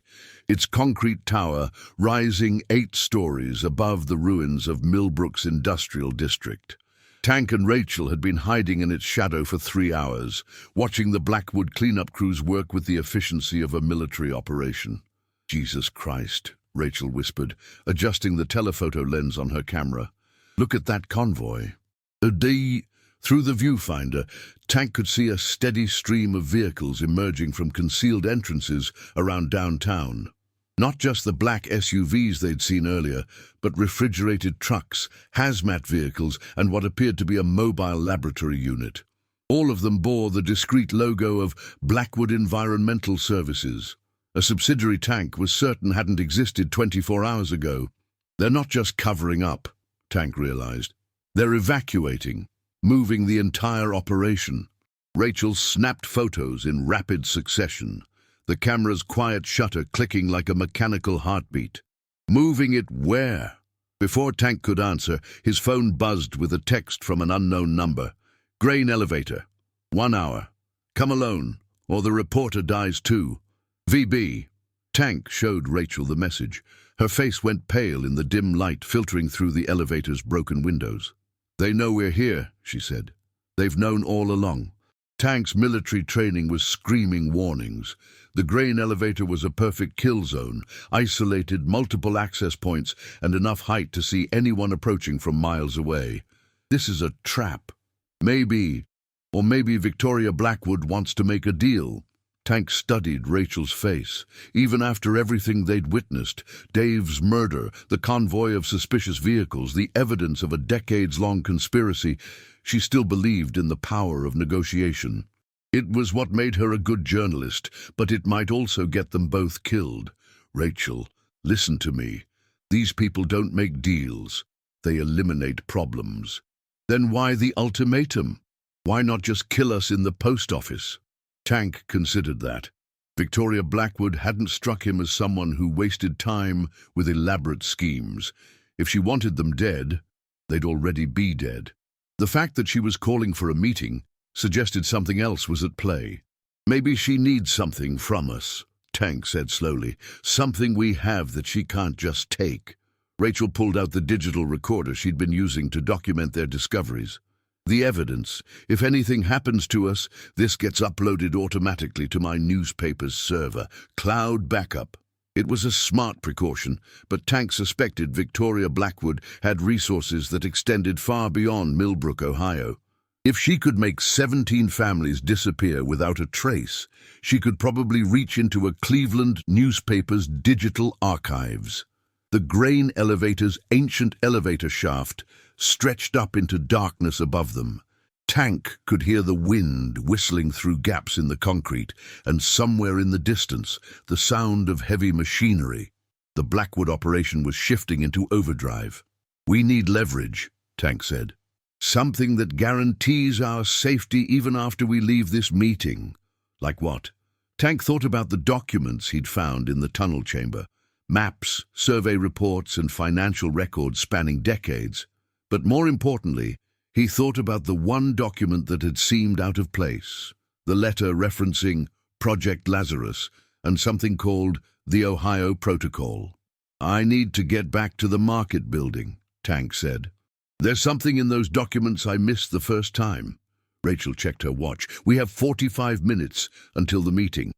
its concrete tower rising 8 stories above the ruins of Millbrook's industrial district. Tank and Rachel had been hiding in its shadow for 3 hours, watching the Blackwood cleanup crews work with the efficiency of a military operation. "Jesus Christ," Rachel whispered, adjusting the telephoto lens on her camera. "Look at that convoy." Through the viewfinder, Tank could see a steady stream of vehicles emerging from concealed entrances around downtown. Not just the black SUVs they'd seen earlier, but refrigerated trucks, hazmat vehicles, and what appeared to be a mobile laboratory unit. All of them bore the discreet logo of Blackwood Environmental Services, a subsidiary Tank was certain hadn't existed 24 hours ago. They're not just covering up, Tank realized. They're evacuating, moving the entire operation. Rachel snapped photos in rapid succession, the camera's quiet shutter clicking like a mechanical heartbeat. Moving it where? Before Tank could answer, his phone buzzed with a text from an unknown number. "Grain elevator. 1 hour. Come alone, or the reporter dies too. VB." Tank showed Rachel the message. Her face went pale in the dim light filtering through the elevator's broken windows. "They know we're here," she said. "They've known all along." Tank's military training was screaming warnings. The grain elevator was a perfect kill zone, isolated, multiple access points, and enough height to see anyone approaching from miles away. This is a trap. Maybe Victoria Blackwood wants to make a deal. Tank studied Rachel's face. Even after everything they'd witnessed, Dave's murder, the convoy of suspicious vehicles, the evidence of a decades-long conspiracy, she still believed in the power of negotiation. It was what made her a good journalist, but it might also get them both killed. "Rachel, listen to me. These people don't make deals. They eliminate problems." "Then why the ultimatum? Why not just kill us in the post office?" Tank considered that. Victoria Blackwood hadn't struck him as someone who wasted time with elaborate schemes. If she wanted them dead, they'd already be dead. The fact that she was calling for a meeting suggested something else was at play. "Maybe she needs something from us," Tank said slowly. "Something we have that she can't just take." Rachel pulled out the digital recorder she'd been using to document their discoveries. "The evidence. If anything happens to us, this gets uploaded automatically to my newspaper's server. Cloud backup." It was a smart precaution, but Tank suspected Victoria Blackwood had resources that extended far beyond Millbrook, Ohio. If she could make 17 families disappear without a trace, she could probably reach into a Cleveland newspaper's digital archives. The grain elevator's ancient elevator shaft stretched up into darkness above them. Tank could hear the wind whistling through gaps in the concrete, and somewhere in the distance, the sound of heavy machinery. The Blackwood operation was shifting into overdrive. "We need leverage," Tank said. "Something that guarantees our safety even after we leave this meeting." "Like what?" Tank thought about the documents he'd found in the tunnel chamber. Maps, survey reports, and financial records spanning decades. But more importantly, he thought about the one document that had seemed out of place, the letter referencing Project Lazarus and something called the Ohio Protocol. "I need to get back to the market building," Tank said. "There's something in those documents I missed the first time." Rachel checked her watch. "We have 45 minutes until the meeting.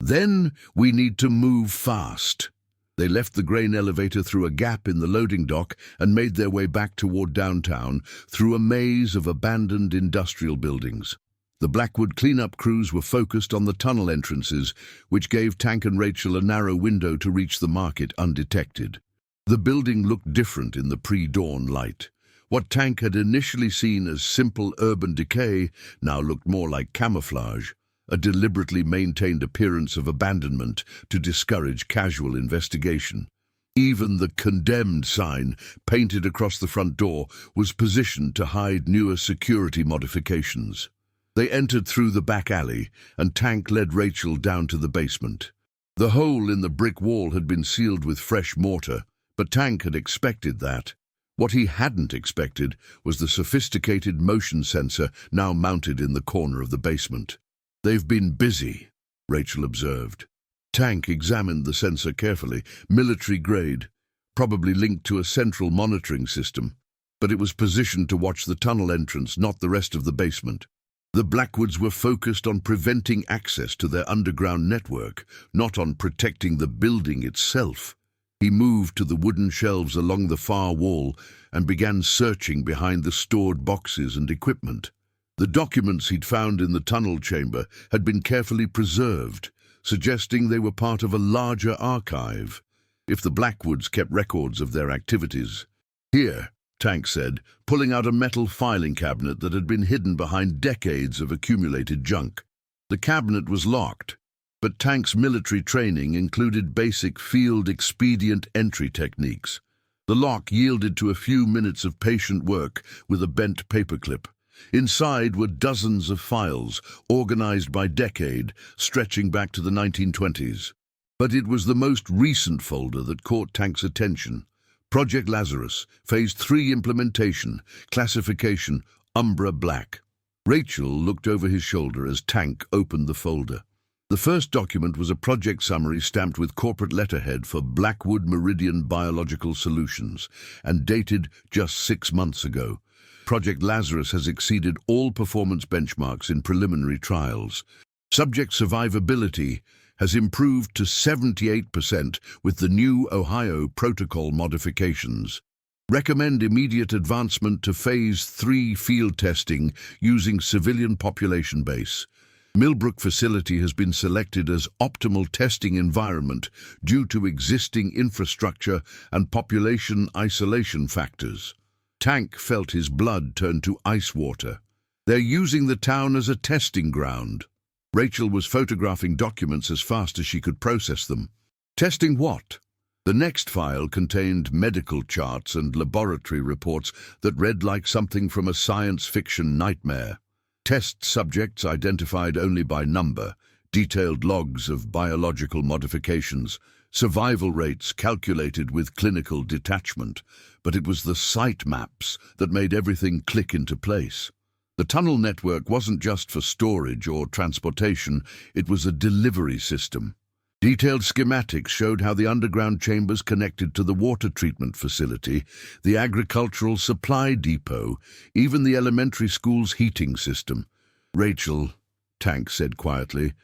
Then we need to move fast." They left the grain elevator through a gap in the loading dock and made their way back toward downtown through a maze of abandoned industrial buildings. The Blackwood cleanup crews were focused on the tunnel entrances, which gave Tank and Rachel a narrow window to reach the market undetected. The building looked different in the pre-dawn light. What Tank had initially seen as simple urban decay now looked more like camouflage, a deliberately maintained appearance of abandonment to discourage casual investigation. Even the "condemned" sign, painted across the front door, was positioned to hide newer security modifications. They entered through the back alley, and Tank led Rachel down to the basement. The hole in the brick wall had been sealed with fresh mortar, but Tank had expected that. What he hadn't expected was the sophisticated motion sensor now mounted in the corner of the basement. "They've been busy," Rachel observed. Tank examined the sensor carefully, military grade, probably linked to a central monitoring system, but it was positioned to watch the tunnel entrance, not the rest of the basement. The Blackwoods were focused on preventing access to their underground network, not on protecting the building itself. He moved to the wooden shelves along the far wall and began searching behind the stored boxes and equipment. The documents he'd found in the tunnel chamber had been carefully preserved, suggesting they were part of a larger archive, if the Blackwoods kept records of their activities. "Here," Tank said, pulling out a metal filing cabinet that had been hidden behind decades of accumulated junk. The cabinet was locked, but Tank's military training included basic field expedient entry techniques. The lock yielded to a few minutes of patient work with a bent paperclip. Inside were dozens of files, organized by decade, stretching back to the 1920s. But it was the most recent folder that caught Tank's attention. Project Lazarus, Phase 3 implementation, classification, Umbra Black. Rachel looked over his shoulder as Tank opened the folder. The first document was a project summary stamped with corporate letterhead for Blackwood Meridian Biological Solutions, and dated just 6 months ago. Project Lazarus has exceeded all performance benchmarks in preliminary trials. Subject survivability has improved to 78% with the new Ohio protocol modifications. Recommend immediate advancement to Phase 3 field testing using civilian population base. Millbrook facility has been selected as optimal testing environment due to existing infrastructure and population isolation factors. Tank felt his blood turn to ice water. They're using the town as a testing ground. Rachel was photographing documents as fast as she could process them. Testing what? The next file contained medical charts and laboratory reports that read like something from a science fiction nightmare. Test subjects identified only by number, detailed logs of biological modifications, survival rates calculated with clinical detachment, but it was the site maps that made everything click into place. The tunnel network wasn't just for storage or transportation, it was a delivery system. Detailed schematics showed how the underground chambers connected to the water treatment facility, the agricultural supply depot, even the elementary school's heating system. "Rachel," Tank said quietly,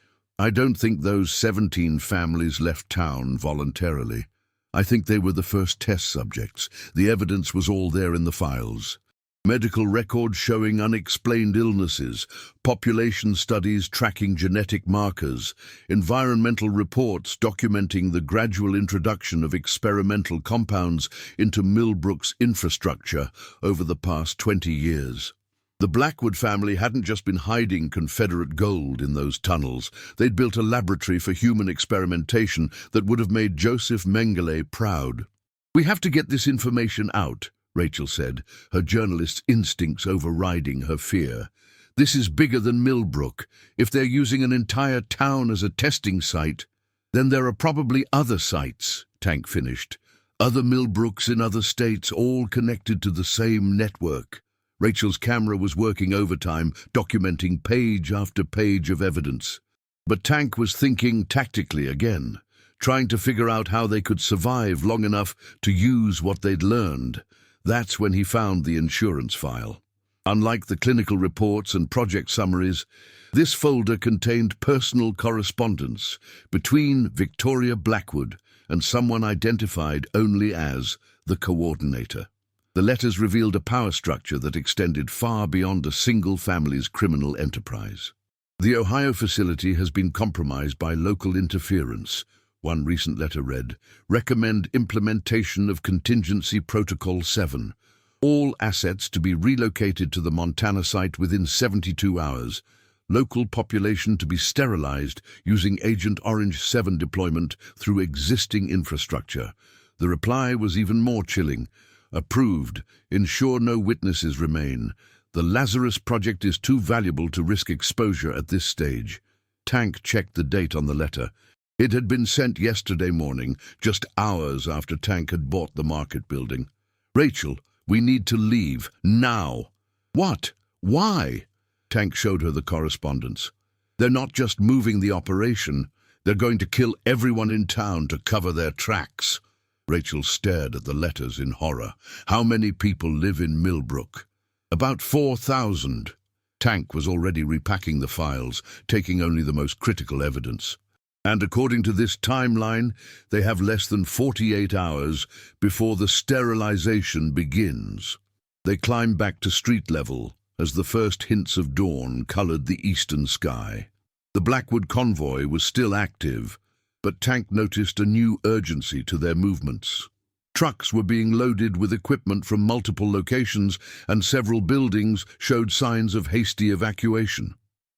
"I don't think those 17 families left town voluntarily. I think they were the first test subjects. The evidence was all there in the files. Medical records showing unexplained illnesses, population studies tracking genetic markers, environmental reports documenting the gradual introduction of experimental compounds into Millbrook's infrastructure over the past 20 years. The Blackwood family hadn't just been hiding Confederate gold in those tunnels. They'd built a laboratory for human experimentation that would have made Joseph Mengele proud. "We have to get this information out," Rachel said, her journalist's instincts overriding her fear. "This is bigger than Millbrook. If they're using an entire town as a testing site, then there are probably other sites," Tank finished. "Other Millbrooks in other states, all connected to the same network." Rachel's camera was working overtime, documenting page after page of evidence. But Tank was thinking tactically again. trying to figure out how they could survive long enough to use what they'd learned. That's when he found the insurance file. Unlike the clinical reports and project summaries, this folder contained personal correspondence between Victoria Blackwood and someone identified only as the coordinator. The letters revealed a power structure that extended far beyond a single family's criminal enterprise. The Ohio facility has been compromised by local interference. One recent letter read, "Recommend implementation of Contingency Protocol 7. All assets to be relocated to the Montana site within 72 hours. Local population to be sterilized using Agent Orange 7 deployment through existing infrastructure." The reply was even more chilling. "Approved. Ensure no witnesses remain. The Lazarus project is too valuable to risk exposure at this stage." Tank checked the date on the letter. It had been sent yesterday morning, just hours after Tank had bought the market building. "Rachel, we need to leave, now." "What? Why?" Tank showed her the correspondence. "They're not just moving the operation, they're going to kill everyone in town to cover their tracks." Rachel stared at the letters in horror. "How many people live in Millbrook?" "About 4,000. Tank was already repacking the files, taking only the most critical evidence. "And according to this timeline, they have less than 48 hours before the sterilization begins." They climbed back to street level as the first hints of dawn colored the eastern sky. The Blackwood convoy was still active, but Tank noticed a new urgency to their movements. Trucks were being loaded with equipment from multiple locations, and several buildings showed signs of hasty evacuation.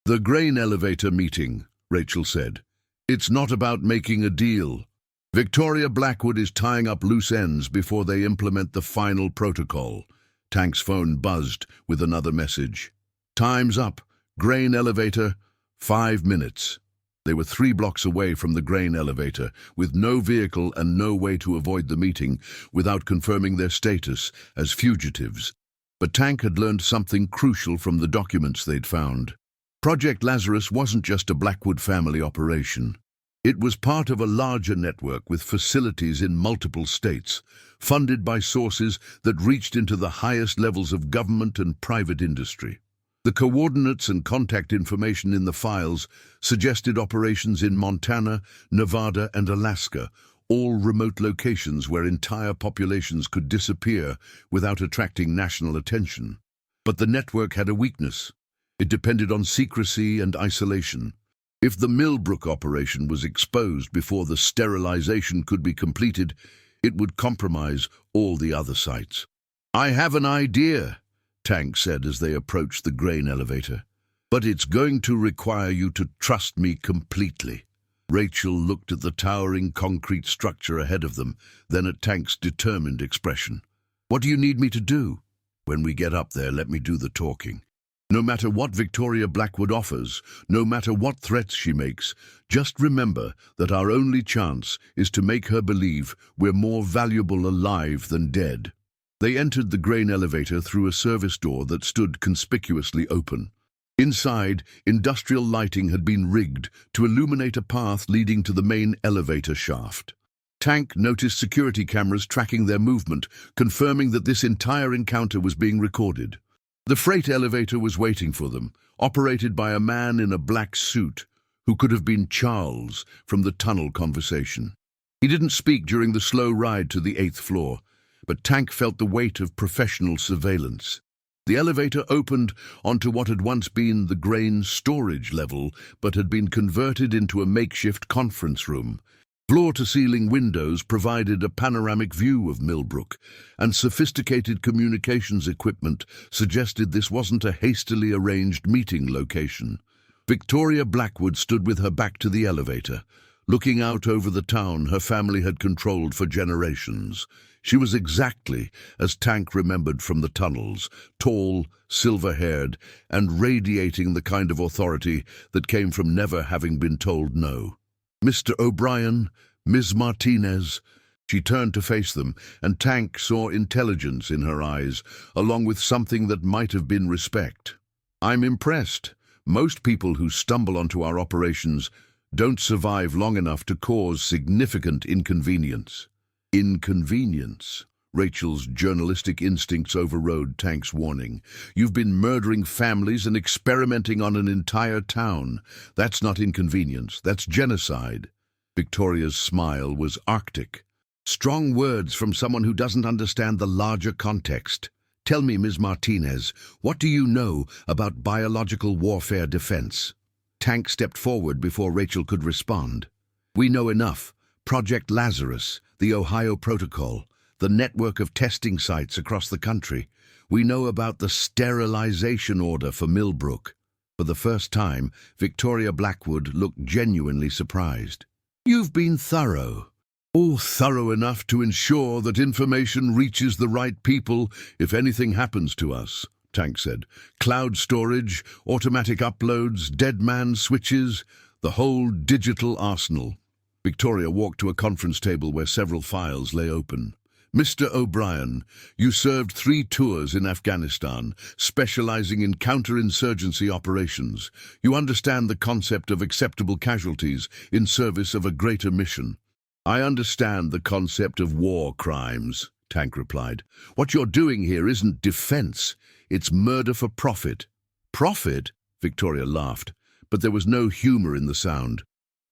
"The grain elevator meeting," Rachel said. "It's not about making a deal. Victoria Blackwood is tying up loose ends before they implement the final protocol." Tank's phone buzzed with another message. "Time's up. Grain elevator, 5 minutes." They were 3 blocks away from the grain elevator, with no vehicle and no way to avoid the meeting without confirming their status as fugitives. But Tank had learned something crucial from the documents they'd found. Project Lazarus wasn't just a Blackwood family operation. It was part of a larger network with facilities in multiple states, funded by sources that reached into the highest levels of government and private industry. The coordinates and contact information in the files suggested operations in Montana, Nevada, and Alaska, all remote locations where entire populations could disappear without attracting national attention. But the network had a weakness. It depended on secrecy and isolation. If the Millbrook operation was exposed before the sterilization could be completed, it would compromise all the other sites. "I have an idea," Tank said as they approached the grain elevator. "But it's going to require you to trust me completely." Rachel looked at the towering concrete structure ahead of them, then at Tank's determined expression. "What do you need me to do?" "When we get up there, let me do the talking. No matter what Victoria Blackwood offers, no matter what threats she makes, just remember that our only chance is to make her believe we're more valuable alive than dead." They entered the grain elevator through a service door that stood conspicuously open. Inside, industrial lighting had been rigged to illuminate a path leading to the main elevator shaft. Tank noticed security cameras tracking their movement, confirming that this entire encounter was being recorded. The freight elevator was waiting for them, operated by a man in a black suit, who could have been Charles from the tunnel conversation. He didn't speak during the slow ride to the 8th floor, but Tank felt the weight of professional surveillance. The elevator opened onto what had once been the grain storage level, but had been converted into a makeshift conference room. Floor-to-ceiling windows provided a panoramic view of Millbrook, and sophisticated communications equipment suggested this wasn't a hastily arranged meeting location. Victoria Blackwood stood with her back to the elevator, looking out over the town her family had controlled for generations. She was exactly as Tank remembered from the tunnels, tall, silver-haired, and radiating the kind of authority that came from never having been told no. "Mr. O'Brien, Ms. Martinez." She turned to face them, and Tank saw intelligence in her eyes, along with something that might have been respect. "I'm impressed. Most people who stumble onto our operations don't survive long enough to cause significant inconvenience. Inconvenience. Rachel's journalistic instincts overrode Tank's warning. You've been murdering families and experimenting on an entire town. That's not inconvenience, that's genocide. Victoria's smile was arctic. Strong words from someone who doesn't understand the larger context. Tell me, Ms. Martinez, what do you know about biological warfare defense? Tank stepped forward before Rachel could respond. We know enough. Project Lazarus, the Ohio Protocol, the network of testing sites across the country. We know about the sterilization order for Millbrook. For the first time, Victoria Blackwood looked genuinely surprised. You've been thorough. Oh, thorough enough to ensure that information reaches the right people if anything happens to us, Tank said. Cloud storage, automatic uploads, dead man switches, the whole digital arsenal. Victoria walked to a conference table where several files lay open. Mr. O'Brien, you served 3 tours in Afghanistan, specializing in counterinsurgency operations. You understand the concept of acceptable casualties in service of a greater mission. I understand the concept of war crimes, Tank replied. What you're doing here isn't defense, it's murder for profit. Profit? Victoria laughed, but there was no humor in the sound.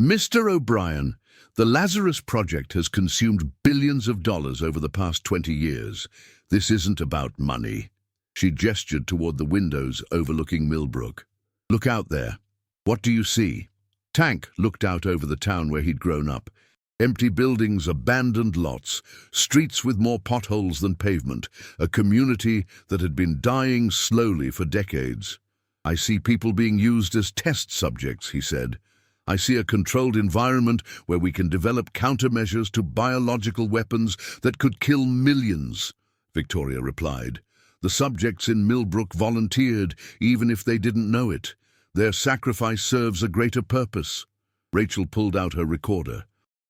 Mr. O'Brien, the Lazarus Project has consumed billions of dollars over the past 20 years. This isn't about money. She gestured toward the windows overlooking Millbrook. Look out there. What do you see? Tank looked out over the town where he'd grown up. Empty buildings, abandoned lots, streets with more potholes than pavement, a community that had been dying slowly for decades. I see people being used as test subjects, he said. I see a controlled environment where we can develop countermeasures to biological weapons that could kill millions, Victoria replied. The subjects in Millbrook volunteered, even if they didn't know it. Their sacrifice serves a greater purpose. Rachel pulled out her recorder.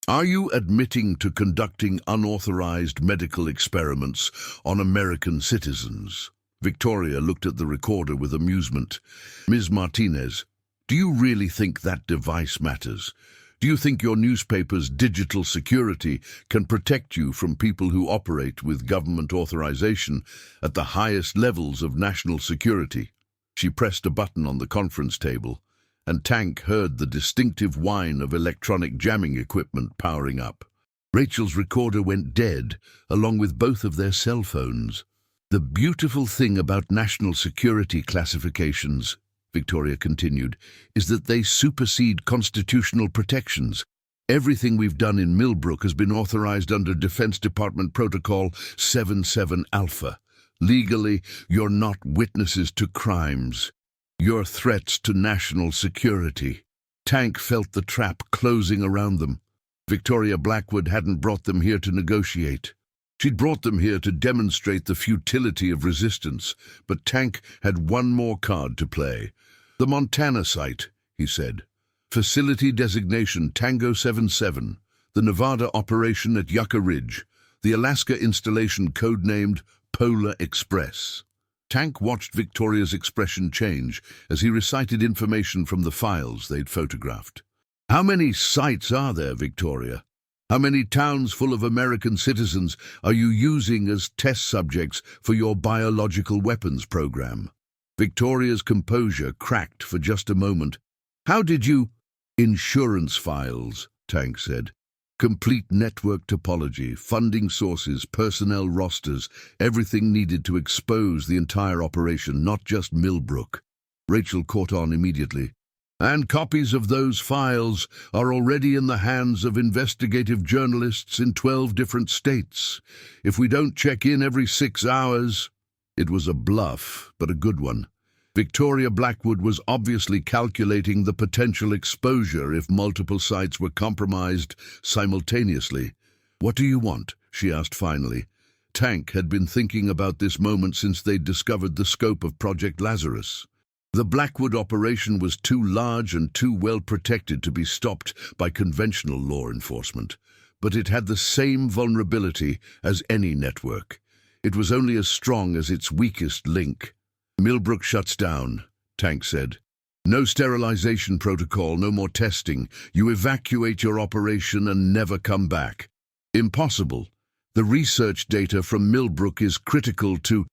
Are you admitting to conducting unauthorized medical experiments on American citizens? Victoria looked at the recorder with amusement. Ms. Martinez, do you really think that device matters? Do you think your newspaper's digital security can protect you from people who operate with government authorization at the highest levels of national security? She pressed a button on the conference table, and Tank heard the distinctive whine of electronic jamming equipment powering up. Rachel's recorder went dead, along with both of their cell phones. The beautiful thing about national security classifications, Victoria continued, is that they supersede constitutional protections. Everything we've done in Millbrook has been authorized under Defense Department Protocol 77 Alpha. Legally, you're not witnesses to crimes. You're threats to national security. Tank felt the trap closing around them. Victoria Blackwood hadn't brought them here to negotiate. She'd brought them here to demonstrate the futility of resistance, but Tank had one more card to play. The Montana site, he said. Facility designation Tango 77. The Nevada operation at Yucca Ridge. The Alaska installation codenamed Polar Express. Tank watched Victoria's expression change as he recited information from the files they'd photographed. How many sites are there, Victoria? How many towns full of American citizens are you using as test subjects for your biological weapons program? Victoria's composure cracked for just a moment. How did you— Insurance files, Tank said. Complete network topology, funding sources, personnel rosters, everything needed to expose the entire operation, not just Millbrook. Rachel caught on immediately. And copies of those files are already in the hands of investigative journalists in 12 different states. If we don't check in every 6 hours— It was a bluff, but a good one. Victoria Blackwood was obviously calculating the potential exposure if multiple sites were compromised simultaneously. What do you want? She asked finally. Tank had been thinking about this moment since they'd discovered the scope of Project Lazarus. The Blackwood operation was too large and too well protected to be stopped by conventional law enforcement, but it had the same vulnerability as any network. It was only as strong as its weakest link. Millbrook shuts down, Tank said. No sterilization protocol, no more testing. You evacuate your operation and never come back. Impossible. The research data from Millbrook is critical to...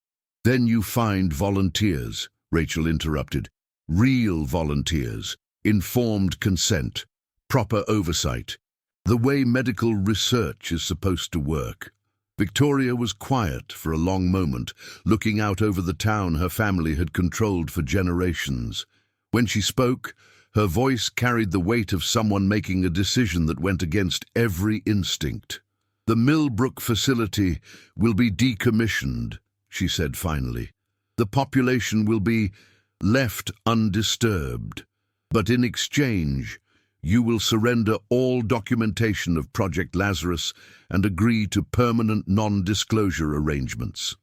Then you find volunteers, Rachel interrupted. Real volunteers. Informed consent. Proper oversight. The way medical research is supposed to work. Victoria was quiet for a long moment, looking out over the town her family had controlled for generations. When she spoke, her voice carried the weight of someone making a decision that went against every instinct. The Millbrook facility will be decommissioned, she said finally. The population will be left undisturbed. But in exchange, you will surrender all documentation of Project Lazarus and agree to permanent non-disclosure arrangements.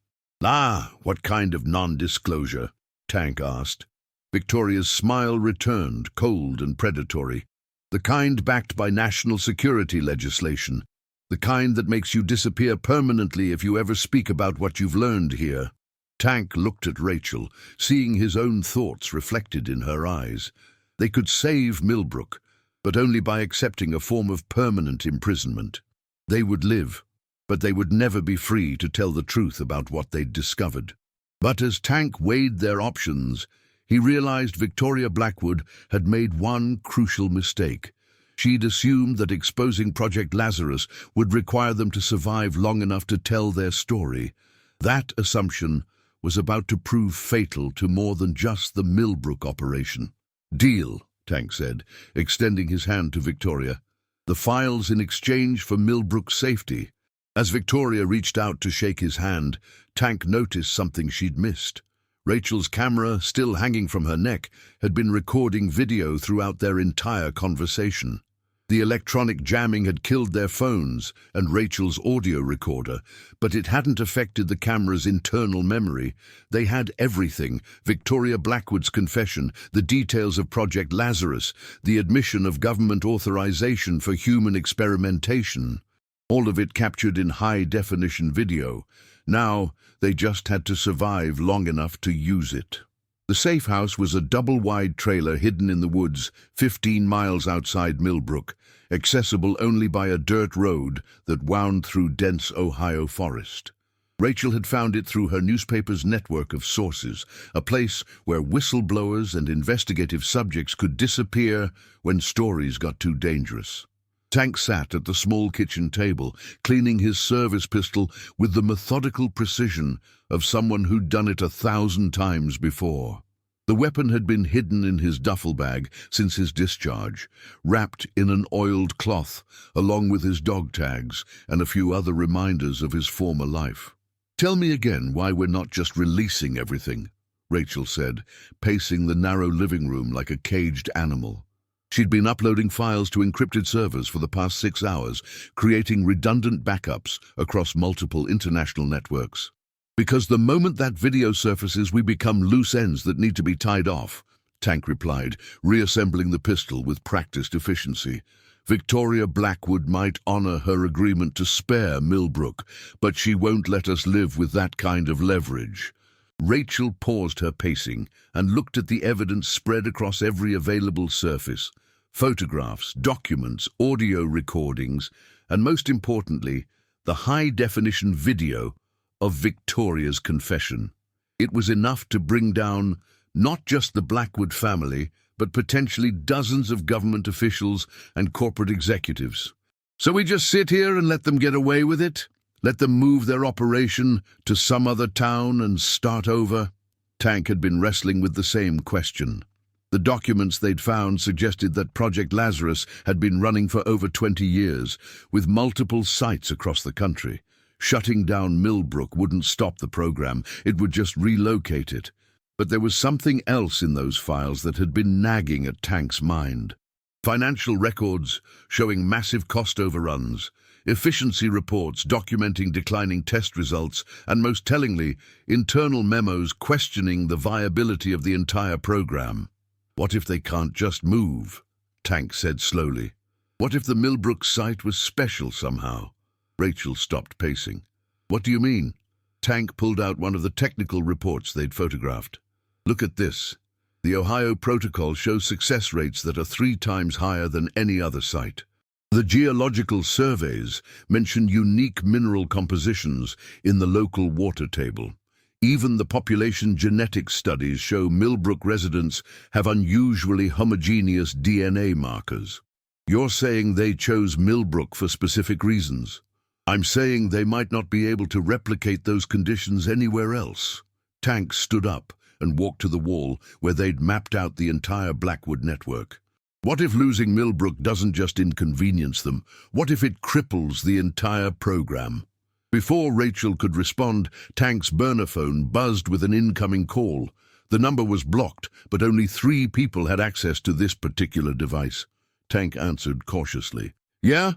Ah, what kind of non-disclosure? Tank asked. Victoria's smile returned, cold and predatory. The kind backed by national security legislation. The kind that makes you disappear permanently if you ever speak about what you've learned here. Tank looked at Rachel, seeing his own thoughts reflected in her eyes. They could save Millbrook, but only by accepting a form of permanent imprisonment. They would live, but they would never be free to tell the truth about what they'd discovered. But as Tank weighed their options, he realized Victoria Blackwood had made one crucial mistake. She'd assumed that exposing Project Lazarus would require them to survive long enough to tell their story. That assumption was about to prove fatal to more than just the Millbrook operation. Deal, Tank said, extending his hand to Victoria. The files in exchange for Millbrook's safety. As Victoria reached out to shake his hand, Tank noticed something she'd missed. Rachel's camera, still hanging from her neck, had been recording video throughout their entire conversation. The electronic jamming had killed their phones and Rachel's audio recorder, but it hadn't affected the camera's internal memory. They had everything: Victoria Blackwood's confession, the details of Project Lazarus, the admission of government authorization for human experimentation. All of it captured in high-definition video. Now, they just had to survive long enough to use it. The safe house was a double-wide trailer hidden in the woods, 15 miles outside Millbrook, accessible only by a dirt road that wound through dense Ohio forest. Rachel had found it through her newspaper's network of sources, a place where whistleblowers and investigative subjects could disappear when stories got too dangerous. Tank sat at the small kitchen table, cleaning his service pistol with the methodical precision of someone who'd done it 1,000 times before. The weapon had been hidden in his duffel bag since his discharge, wrapped in an oiled cloth, along with his dog tags and a few other reminders of his former life. "Tell me again why we're not just releasing everything," Rachel said, pacing the narrow living room like a caged animal. She'd been uploading files to encrypted servers for the past 6 hours, creating redundant backups across multiple international networks. "Because the moment that video surfaces, we become loose ends that need to be tied off," Tank replied, reassembling the pistol with practiced efficiency. "Victoria Blackwood might honor her agreement to spare Millbrook, but she won't let us live with that kind of leverage." Rachel paused her pacing and looked at the evidence spread across every available surface: photographs, documents, audio recordings, and most importantly, the high-definition video of Victoria's confession. It was enough to bring down not just the Blackwood family, but potentially dozens of government officials and corporate executives. "So we just sit here and let them get away with it? Let them move their operation to some other town and start over?" Tank had been wrestling with the same question. The documents they'd found suggested that Project Lazarus had been running for over 20 years, with multiple sites across the country. Shutting down Millbrook wouldn't stop the program, it would just relocate it. But there was something else in those files that had been nagging at Tank's mind. Financial records showing massive cost overruns, efficiency reports documenting declining test results, and most tellingly, internal memos questioning the viability of the entire program. "What if they can't just move?" Tank said slowly. "What if the Millbrook site was special somehow?" Rachel stopped pacing. "What do you mean?" Tank pulled out one of the technical reports they'd photographed. "Look at this." The Ohio Protocol shows success rates that are 3 times higher than any other site. The geological surveys mention unique mineral compositions in the local water table. Even the population genetics studies show Millbrook residents have unusually homogeneous DNA markers. You're saying they chose Millbrook for specific reasons. I'm saying they might not be able to replicate those conditions anywhere else. Tank stood up and walked to the wall where they'd mapped out the entire Blackwood network. What if losing Millbrook doesn't just inconvenience them? What if it cripples the entire program? Before Rachel could respond, Tank's burner phone buzzed with an incoming call. The number was blocked, but only 3 people had access to this particular device. Tank answered cautiously. "Yeah?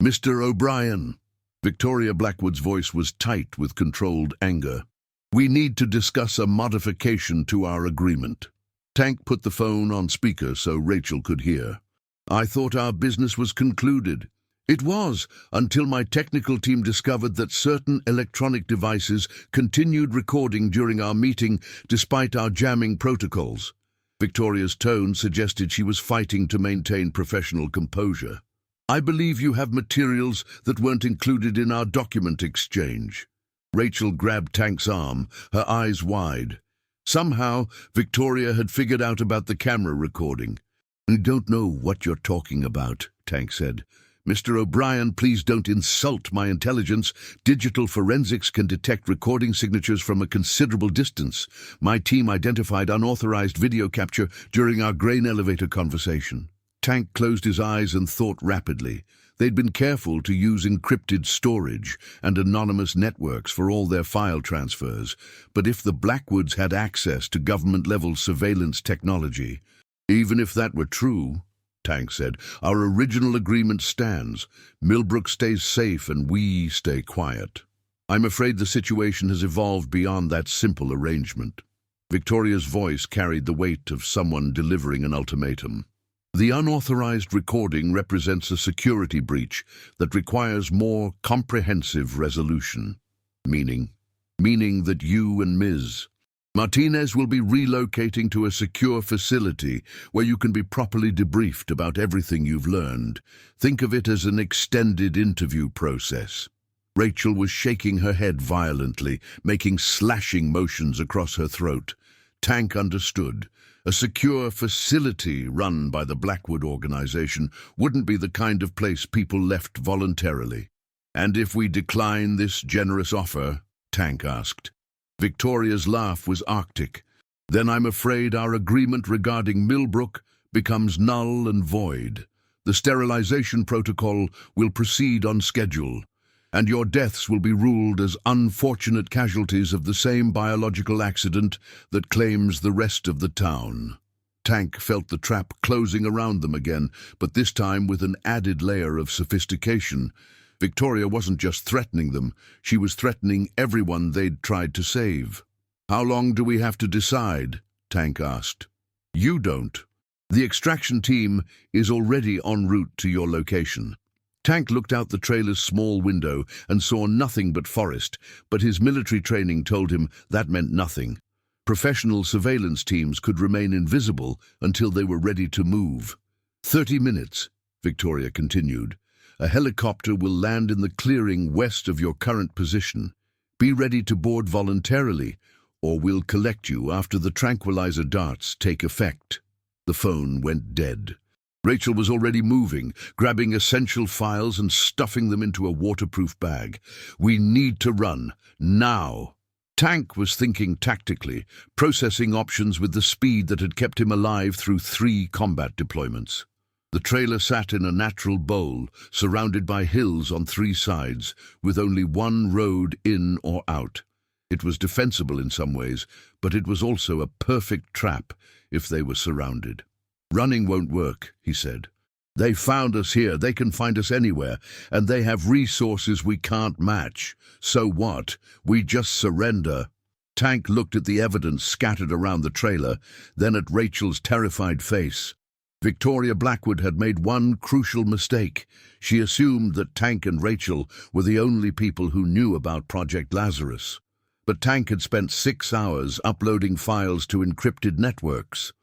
Mr. O'Brien." Victoria Blackwood's voice was tight with controlled anger. "We need to discuss a modification to our agreement." Tank put the phone on speaker so Rachel could hear. "I thought our business was concluded." "It was, until my technical team discovered that certain electronic devices continued recording during our meeting despite our jamming protocols." Victoria's tone suggested she was fighting to maintain professional composure. "I believe you have materials that weren't included in our document exchange." Rachel grabbed Tank's arm, her eyes wide. Somehow, Victoria had figured out about the camera recording. "I don't know what you're talking about," Tank said. "Mr. O'Brien, please don't insult my intelligence. Digital forensics can detect recording signatures from a considerable distance. My team identified unauthorized video capture during our grain elevator conversation." Tank closed his eyes and thought rapidly. They'd been careful to use encrypted storage and anonymous networks for all their file transfers, but if the Blackwoods had access to government-level surveillance technology, even if that were true, Tank said, our original agreement stands. Millbrook stays safe and we stay quiet. I'm afraid the situation has evolved beyond that simple arrangement. Victoria's voice carried the weight of someone delivering an ultimatum. The unauthorized recording represents a security breach that requires more comprehensive resolution. Meaning that you and Ms. Martinez will be relocating to a secure facility where you can be properly debriefed about everything you've learned. Think of it as an extended interview process. Rachel was shaking her head violently, making slashing motions across her throat. Tank understood. A secure facility run by the Blackwood organization wouldn't be the kind of place people left voluntarily. "And if we decline this generous offer?" Tank asked. Victoria's laugh was arctic. "Then I'm afraid our agreement regarding Millbrook becomes null and void. The sterilization protocol will proceed on schedule, and your deaths will be ruled as unfortunate casualties of the same biological accident that claims the rest of the town." Tank felt the trap closing around them again, but this time with an added layer of sophistication. Victoria wasn't just threatening them, she was threatening everyone they'd tried to save. "How long do we have to decide?" Tank asked. "You don't. The extraction team is already en route to your location." Tank looked out the trailer's small window and saw nothing but forest, but his military training told him that meant nothing. Professional surveillance teams could remain invisible until they were ready to move. 30 minutes, Victoria continued. A helicopter will land in the clearing west of your current position. Be ready to board voluntarily, or we'll collect you after the tranquilizer darts take effect. The phone went dead. Rachel was already moving, grabbing essential files and stuffing them into a waterproof bag. "We need to run, now." Tank was thinking tactically, processing options with the speed that had kept him alive through 3 combat deployments. The trailer sat in a natural bowl, surrounded by hills on 3 sides, with only one road in or out. It was defensible in some ways, but it was also a perfect trap if they were surrounded. "Running won't work," he said. "They found us here, they can find us anywhere, and they have resources we can't match. So what? We just surrender." Tank looked at the evidence scattered around the trailer, then at Rachel's terrified face. Victoria Blackwood had made one crucial mistake. She assumed that Tank and Rachel were the only people who knew about Project Lazarus. But Tank had spent 6 hours uploading files to encrypted networks.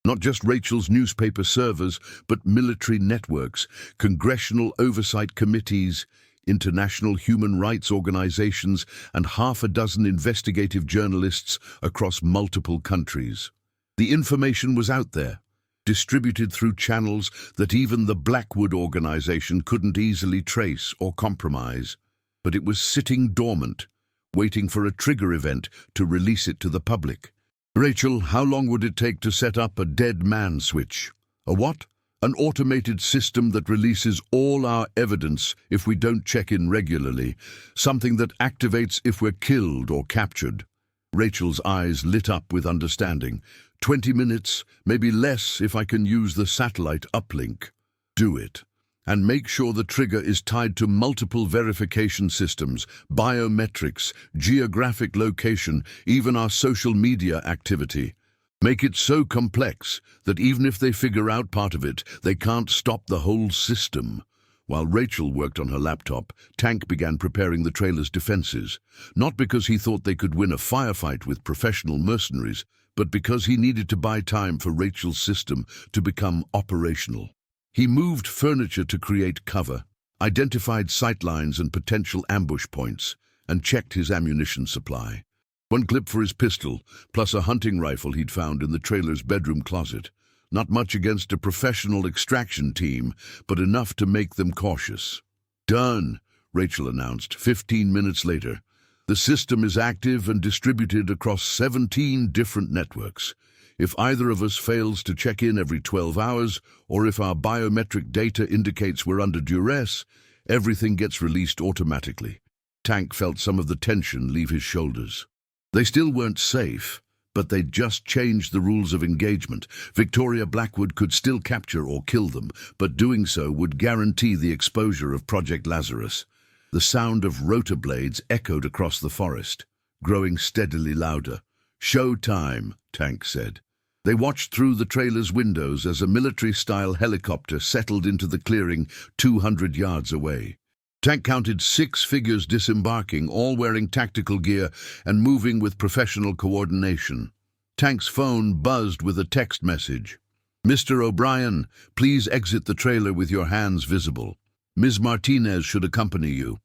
Not just Rachel's newspaper servers, but military networks, congressional oversight committees, international human rights organizations, and half a dozen investigative journalists across multiple countries. The information was out there, distributed through channels that even the Blackwood organization couldn't easily trace or compromise. But it was sitting dormant, waiting for a trigger event to release it to the public. Rachel, how long would it take to set up a dead man switch? A what? An automated system that releases all our evidence if we don't check in regularly, something that activates if we're killed or captured. Rachel's eyes lit up with understanding. 20 minutes, maybe less if I can use the satellite uplink. Do it. And make sure the trigger is tied to multiple verification systems, biometrics, geographic location, even our social media activity. Make it so complex that even if they figure out part of it, they can't stop the whole system. While Rachel worked on her laptop, Tank began preparing the trailer's defenses, not because he thought they could win a firefight with professional mercenaries, but because he needed to buy time for Rachel's system to become operational. He moved furniture to create cover, identified sightlines and potential ambush points, and checked his ammunition supply. One clip for his pistol, plus a hunting rifle he'd found in the trailer's bedroom closet. Not much against a professional extraction team, but enough to make them cautious. Done, Rachel announced 15 minutes later. The system is active and distributed across 17 different networks. If either of us fails to check in every 12 hours, or if our biometric data indicates we're under duress, everything gets released automatically. Tank felt some of the tension leave his shoulders. They still weren't safe, but they'd just changed the rules of engagement. Victoria Blackwood could still capture or kill them, but doing so would guarantee the exposure of Project Lazarus. The sound of rotor blades echoed across the forest, growing steadily louder. "Show time," Tank said. They watched through the trailer's windows as a military-style helicopter settled into the clearing 200 yards away. Tank counted 6 figures disembarking, all wearing tactical gear and moving with professional coordination. Tank's phone buzzed with a text message. "Mr. O'Brien, please exit the trailer with your hands visible. Ms. Martinez should accompany you.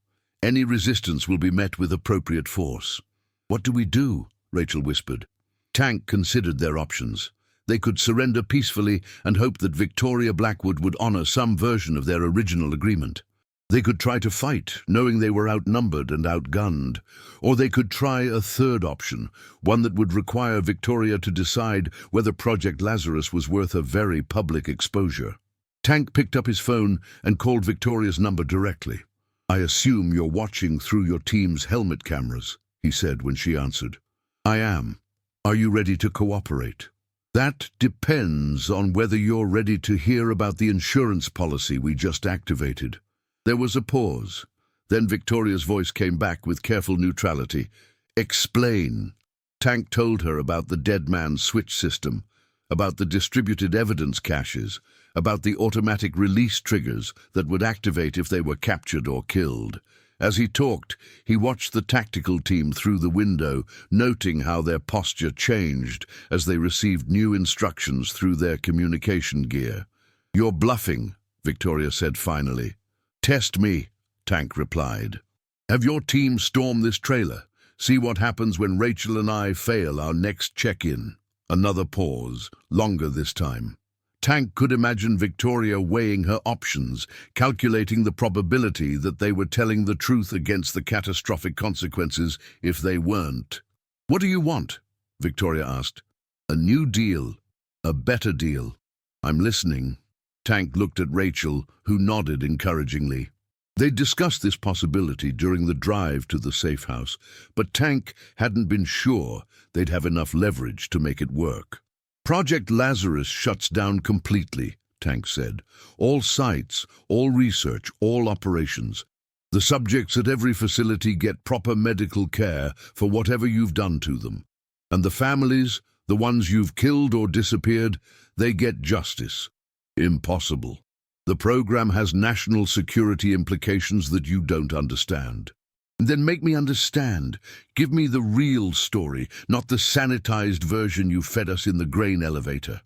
Any resistance will be met with appropriate force." "What do we do?" Rachel whispered. Tank considered their options. They could surrender peacefully and hope that Victoria Blackwood would honor some version of their original agreement. They could try to fight, knowing they were outnumbered and outgunned. Or they could try a third option, one that would require Victoria to decide whether Project Lazarus was worth a very public exposure. Tank picked up his phone and called Victoria's number directly. "I assume you're watching through your team's helmet cameras," he said when she answered. "I am. Are you ready to cooperate?" "That depends on whether you're ready to hear about the insurance policy we just activated." There was a pause. Then Victoria's voice came back with careful neutrality. "Explain." Tank told her about the dead man switch system, about the distributed evidence caches, about the automatic release triggers that would activate if they were captured or killed. As he talked, he watched the tactical team through the window, noting how their posture changed as they received new instructions through their communication gear. "You're bluffing," Victoria said finally. "Test me," Tank replied. "Have your team storm this trailer. See what happens when Rachel and I fail our next check-in." Another pause, longer this time. Tank could imagine Victoria weighing her options, calculating the probability that they were telling the truth against the catastrophic consequences if they weren't. "What do you want?" Victoria asked. "A new deal. A better deal." "I'm listening." Tank looked at Rachel, who nodded encouragingly. They'd discussed this possibility during the drive to the safe house, but Tank hadn't been sure they'd have enough leverage to make it work. "Project Lazarus shuts down completely," Tank said. "All sites, all research, all operations. The subjects at every facility get proper medical care for whatever you've done to them. And the families, the ones you've killed or disappeared, they get justice." "Impossible. The program has national security implications that you don't understand." "Then make me understand. Give me the real story, not the sanitized version you fed us in the grain elevator."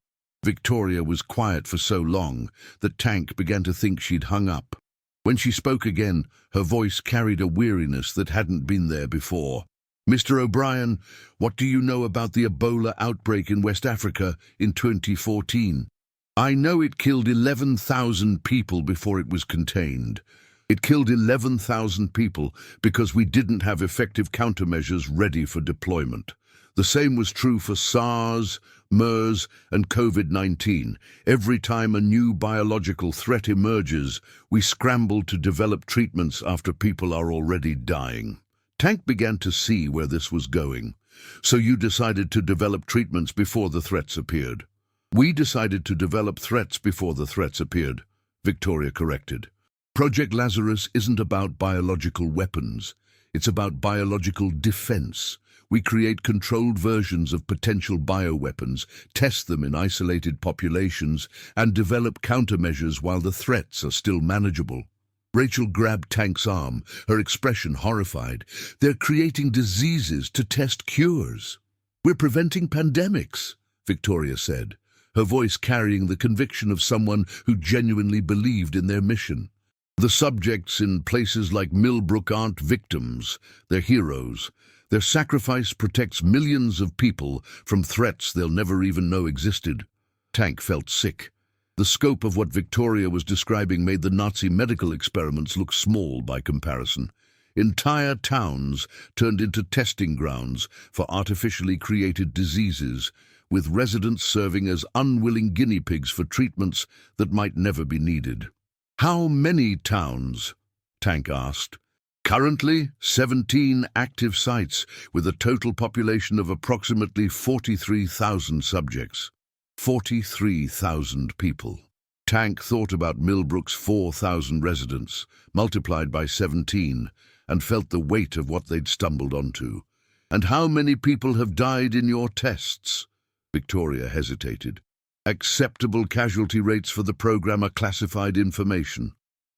Victoria was quiet for so long that Tank began to think she'd hung up. When she spoke again, her voice carried a weariness that hadn't been there before. "Mr. O'Brien, what do you know about the Ebola outbreak in West Africa in 2014? I know it killed 11,000 people before it was contained. It killed 11,000 people because we didn't have effective countermeasures ready for deployment. The same was true for SARS, MERS, and COVID-19. Every time a new biological threat emerges, we scramble to develop treatments after people are already dying." Tank began to see where this was going. "So you decided to develop treatments before the threats appeared?" "We decided to develop threats before the threats appeared," Victoria corrected. "Project Lazarus isn't about biological weapons. It's about biological defense. We create controlled versions of potential bioweapons, test them in isolated populations, and develop countermeasures while the threats are still manageable." Rachel grabbed Tank's arm, her expression horrified. "They're creating diseases to test cures." "We're preventing pandemics," Victoria said, her voice carrying the conviction of someone who genuinely believed in their mission. "The subjects in places like Millbrook aren't victims, they're heroes. Their sacrifice protects millions of people from threats they'll never even know existed." Tank felt sick. The scope of what Victoria was describing made the Nazi medical experiments look small by comparison. Entire towns turned into testing grounds for artificially created diseases, with residents serving as unwilling guinea pigs for treatments that might never be needed. "How many towns?" Tank asked. "Currently, 17 active sites, with a total population of approximately 43,000 subjects. 43,000 people. Tank thought about Millbrook's 4,000 residents, multiplied by 17, and felt the weight of what they'd stumbled onto. "And how many people have died in your tests?" Victoria hesitated. "Acceptable casualty rates for the program are classified information.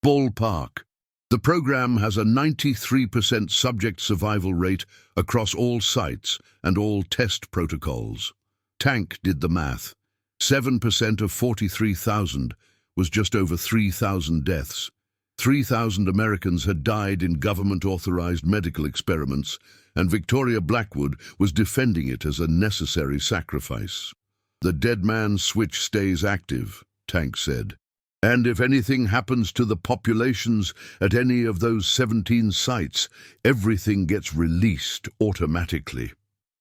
Ballpark. The program has a 93% subject survival rate across all sites and all test protocols." Tank did the math. 7% of 43,000 was just over 3,000 deaths. 3,000 Americans had died in government-authorized medical experiments, and Victoria Blackwood was defending it as a necessary sacrifice. "The dead man switch stays active," Tank said. "And if anything happens to the populations at any of those 17 sites, everything gets released automatically."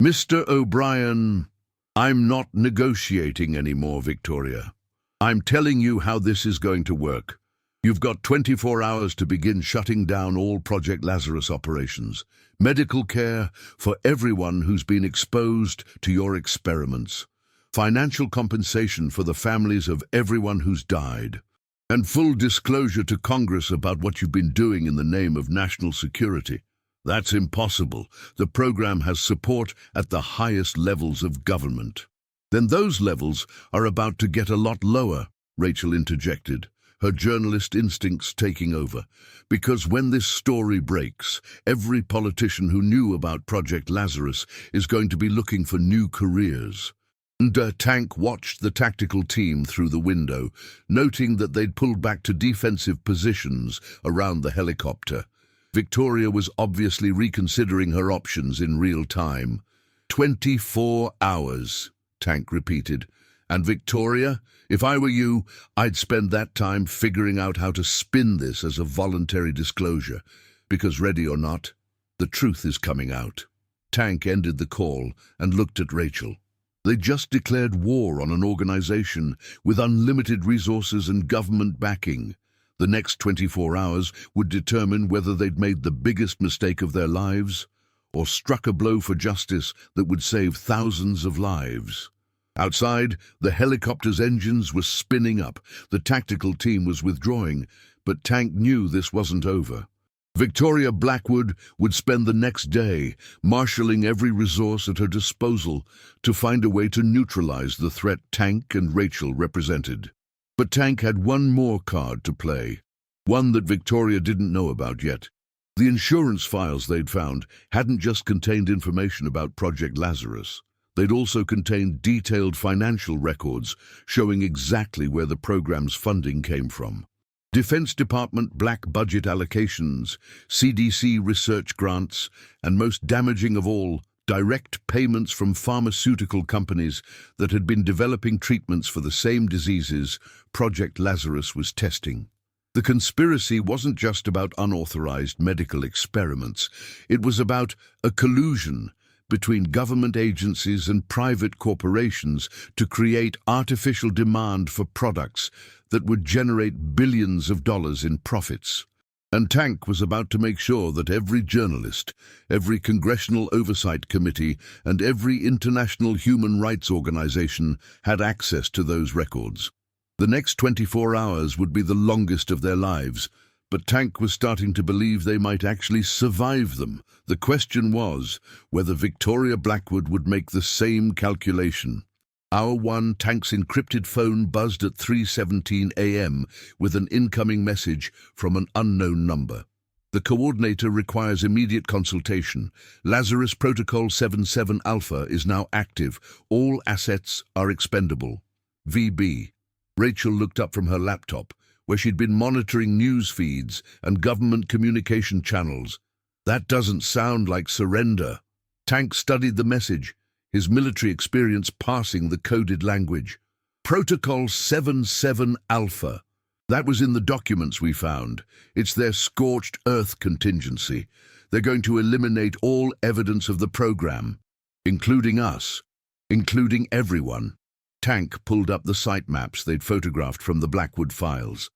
"Mr. O'Brien, I'm not negotiating anymore, Victoria. I'm telling you how this is going to work. You've got 24 hours to begin shutting down all Project Lazarus operations. Medical care for everyone who's been exposed to your experiments. Financial compensation for the families of everyone who's died. And full disclosure to Congress about what you've been doing in the name of national security." "That's impossible. The program has support at the highest levels of government." "Then those levels are about to get a lot lower," Rachel interjected, her journalist instincts taking over. "Because when this story breaks, every politician who knew about Project Lazarus is going to be looking for new careers." And Tank watched the tactical team through the window, noting that they'd pulled back to defensive positions around the helicopter. Victoria was obviously reconsidering her options in real time. 24 hours, Tank repeated. "And Victoria, if I were you, I'd spend that time figuring out how to spin this as a voluntary disclosure, because ready or not, the truth is coming out." Tank ended the call and looked at Rachel. They just declared war on an organization with unlimited resources and government backing. The next 24 hours would determine whether they'd made the biggest mistake of their lives or struck a blow for justice that would save thousands of lives. Outside, the helicopter's engines were spinning up. The tactical team was withdrawing, but Tank knew this wasn't over. Victoria Blackwood would spend the next day marshalling every resource at her disposal to find a way to neutralize the threat Tank and Rachel represented. But Tank had one more card to play, one that Victoria didn't know about yet. The insurance files they'd found hadn't just contained information about Project Lazarus. They'd also contained detailed financial records showing exactly where the program's funding came from. Defense Department black budget allocations, CDC research grants, and most damaging of all, direct payments from pharmaceutical companies that had been developing treatments for the same diseases Project Lazarus was testing. The conspiracy wasn't just about unauthorized medical experiments. It was about a collusion between government agencies and private corporations to create artificial demand for products that would generate billions of dollars in profits. And Tank was about to make sure that every journalist, every congressional oversight committee, and every international human rights organization had access to those records. The next 24 hours would be the longest of their lives, but Tank was starting to believe they might actually survive them. The question was whether Victoria Blackwood would make the same calculation. Hour 1, Tank's encrypted phone buzzed at 3:17 a.m. with an incoming message from an unknown number. The coordinator requires immediate consultation. Lazarus Protocol 77 Alpha is now active. All assets are expendable. VB. Rachel looked up from her laptop, where she'd been monitoring news feeds and government communication channels. That doesn't sound like surrender. Tank studied the message, his military experience parsing the coded language. Protocol 77 Alpha. That was in the documents we found. It's their scorched earth contingency. They're going to eliminate all evidence of the program, including us, including everyone. Tank pulled up the site maps they'd photographed from the Blackwood files.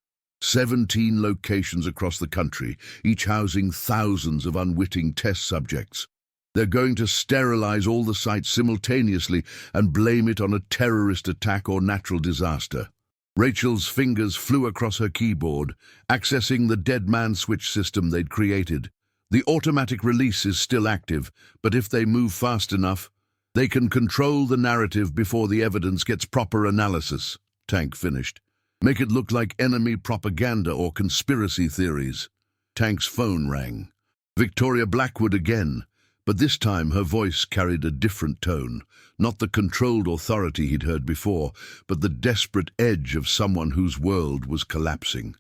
17 locations across the country, each housing thousands of unwitting test subjects. They're going to sterilize all the sites simultaneously and blame it on a terrorist attack or natural disaster. Rachel's fingers flew across her keyboard, accessing the dead man switch system they'd created. The automatic release is still active, but if they move fast enough, they can control the narrative before the evidence gets proper analysis. Tank finished. Make it look like enemy propaganda or conspiracy theories. Tank's phone rang. Victoria Blackwood again, but this time her voice carried a different tone. Not the controlled authority he'd heard before, but the desperate edge of someone whose world was collapsing.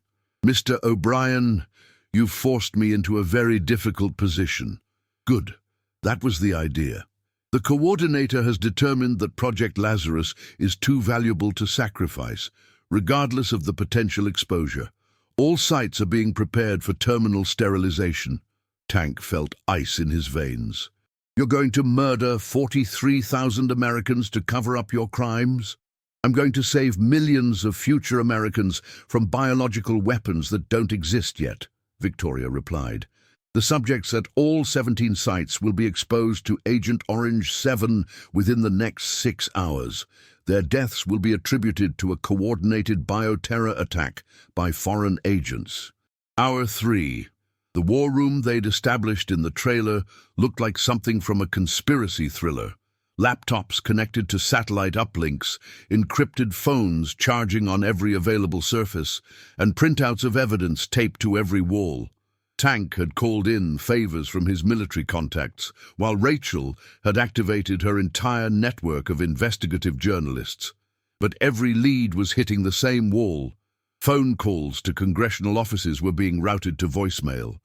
Mr. O'Brien, you've forced me into a very difficult position. Good. That was the idea. The coordinator has determined that Project Lazarus is too valuable to sacrifice, regardless of the potential exposure. All sites are being prepared for terminal sterilization. Tank felt ice in his veins. You're going to murder 43,000 Americans to cover up your crimes? I'm going to save millions of future Americans from biological weapons that don't exist yet, Victoria replied. The subjects at all 17 sites will be exposed to Agent Orange 7 within the next 6 hours. Their deaths will be attributed to a coordinated bioterror attack by foreign agents. Hour 3. The war room they'd established in the trailer looked like something from a conspiracy thriller. Laptops connected to satellite uplinks, encrypted phones charging on every available surface, and printouts of evidence taped to every wall. Tank had called in favors from his military contacts, while Rachel had activated her entire network of investigative journalists. But every lead was hitting the same wall. Phone calls to congressional offices were being routed to voicemail.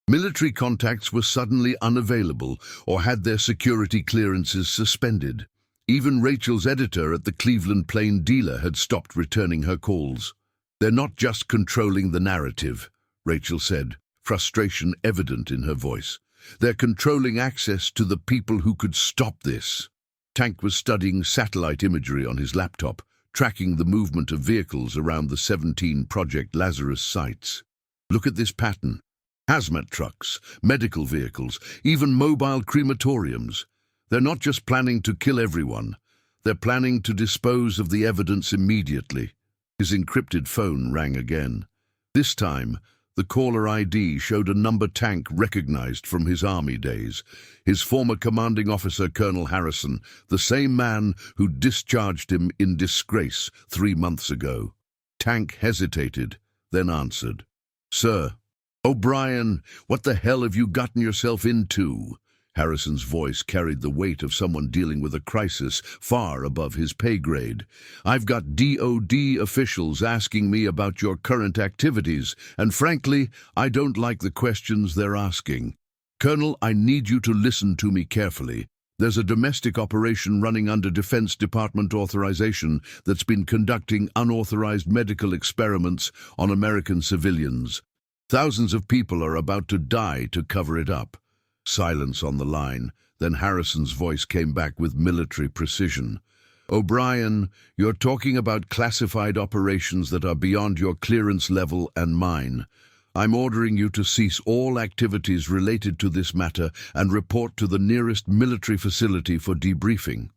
Military contacts were suddenly unavailable or had their security clearances suspended. Even Rachel's editor at the Cleveland Plain Dealer had stopped returning her calls. They're not just controlling the narrative, Rachel said, frustration evident in her voice. They're controlling access to the people who could stop this. Tank was studying satellite imagery on his laptop, tracking the movement of vehicles around the 17 Project Lazarus sites. Look at this pattern. Hazmat trucks, medical vehicles, even mobile crematoriums. They're not just planning to kill everyone. They're planning to dispose of the evidence immediately. His encrypted phone rang again. This time, the caller ID showed a number Tank recognized from his army days. His former commanding officer, Colonel Harrison, the same man who discharged him in disgrace 3 months ago. Tank hesitated, then answered. Sir, O'Brien, what the hell have you gotten yourself into? Harrison's voice carried the weight of someone dealing with a crisis far above his pay grade. "I've got DOD officials asking me about your current activities, and frankly, I don't like the questions they're asking. Colonel, I need you to listen to me carefully. There's a domestic operation running under Defense Department authorization that's been conducting unauthorized medical experiments on American civilians. Thousands of people are about to die to cover it up." Silence on the line. Then Harrison's voice came back with military precision. "O'Brien, you're talking about classified operations that are beyond your clearance level and mine. I'm ordering you to cease all activities related to this matter and report to the nearest military facility for debriefing."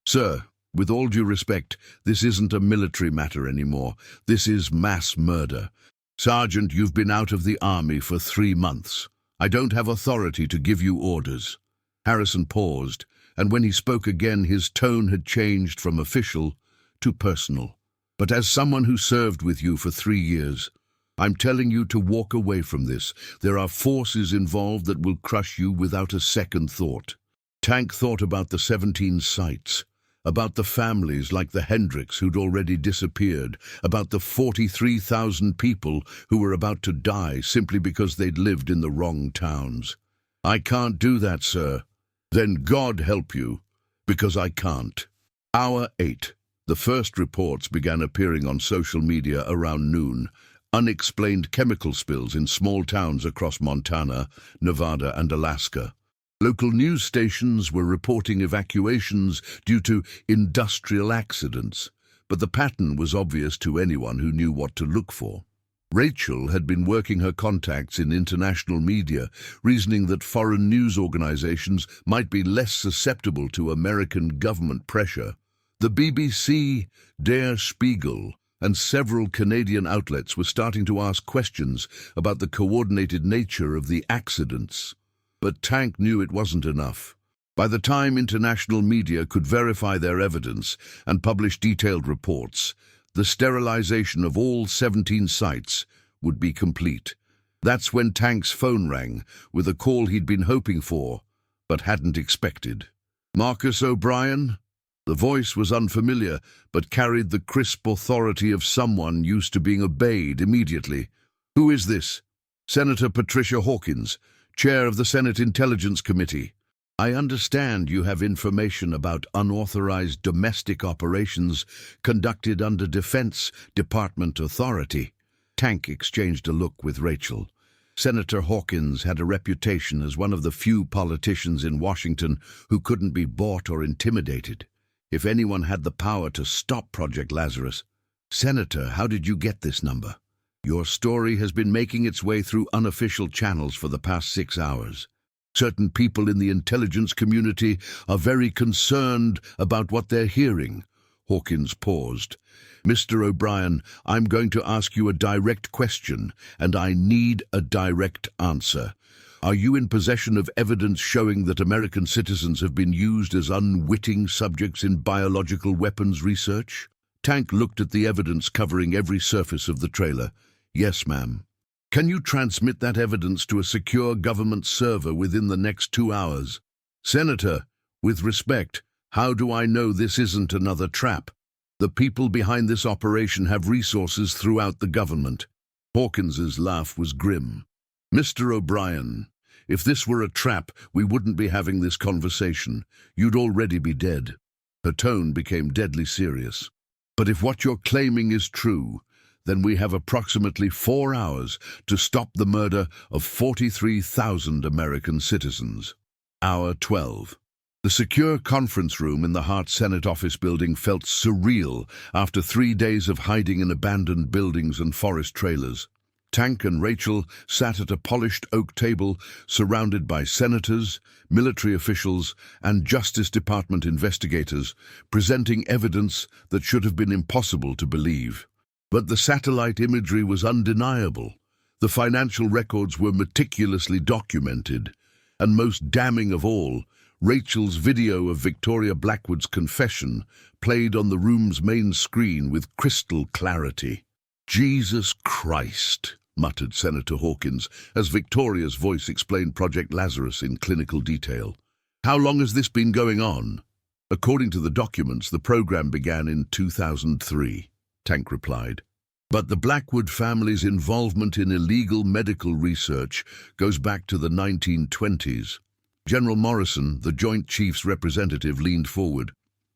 "Sir, with all due respect, this isn't a military matter anymore. This is mass murder. Sergeant, you've been out of the Army for 3 months. I don't have authority to give you orders." Harrison paused, and when he spoke again, his tone had changed from official to personal. "But as someone who served with you for 3 years, I'm telling you to walk away from this. There are forces involved that will crush you without a second thought." Tank thought about the 17 sites, about the families like the Hendricks who'd already disappeared, about the 43,000 people who were about to die simply because they'd lived in the wrong towns. "I can't do that, sir." "Then God help you, because I can't." Hour 8. The first reports began appearing on social media around noon. Unexplained chemical spills in small towns across Montana, Nevada, and Alaska. Local news stations were reporting evacuations due to industrial accidents, but the pattern was obvious to anyone who knew what to look for. Rachel had been working her contacts in international media, reasoning that foreign news organizations might be less susceptible to American government pressure. The BBC, Der Spiegel, and several Canadian outlets were starting to ask questions about the coordinated nature of the accidents. But Tank knew it wasn't enough. By the time international media could verify their evidence and publish detailed reports, the sterilization of all 17 sites would be complete. That's when Tank's phone rang, with a call he'd been hoping for, but hadn't expected. "Marcus O'Brien?" The voice was unfamiliar, but carried the crisp authority of someone used to being obeyed immediately. "Who is this?" "Senator Patricia Hawkins, Chair of the Senate Intelligence Committee. I understand you have information about unauthorized domestic operations conducted under Defense Department authority." Tank exchanged a look with Rachel. Senator Hawkins had a reputation as one of the few politicians in Washington who couldn't be bought or intimidated. If anyone had the power to stop Project Lazarus. "Senator, how did you get this number?" "Your story has been making its way through unofficial channels for the past 6 hours. Certain people in the intelligence community are very concerned about what they're hearing." Hawkins paused. "Mr. O'Brien, I'm going to ask you a direct question, and I need a direct answer. Are you in possession of evidence showing that American citizens have been used as unwitting subjects in biological weapons research?" Tank looked at the evidence covering every surface of the trailer. "Yes, ma'am." "Can you transmit that evidence to a secure government server within the next 2 hours? "Senator, with respect, how do I know this isn't another trap? The people behind this operation have resources throughout the government." Hawkins's laugh was grim. "Mr. O'Brien, if this were a trap, we wouldn't be having this conversation. You'd already be dead." Her tone became deadly serious. "But if what you're claiming is true, then we have approximately 4 hours to stop the murder of 43,000 American citizens." Hour 12. The secure conference room in the Hart Senate office building felt surreal after 3 days of hiding in abandoned buildings and forest trailers. Tank and Rachel sat at a polished oak table surrounded by senators, military officials, and Justice Department investigators, presenting evidence that should have been impossible to believe. But the satellite imagery was undeniable. The financial records were meticulously documented. And most damning of all, Rachel's video of Victoria Blackwood's confession played on the room's main screen with crystal clarity. "Jesus Christ," muttered Senator Hawkins, as Victoria's voice explained Project Lazarus in clinical detail. How long has this been going on? According to the documents, the program began in 2003, Tank replied. But the Blackwood family's involvement in illegal medical research goes back to the 1920s. General Morrison, the Joint Chiefs representative, leaned forward.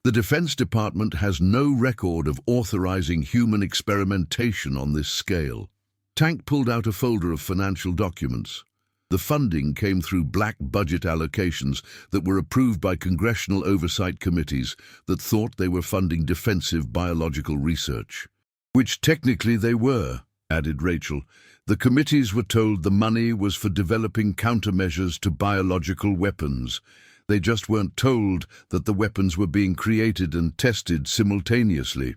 The Defense Department has no record of authorizing human experimentation on this scale. Tank pulled out a folder of financial documents. The funding came through black budget allocations that were approved by congressional oversight committees that thought they were funding defensive biological research. Which technically they were, added Rachel. The committees were told the money was for developing countermeasures to biological weapons. They just weren't told that the weapons were being created and tested simultaneously.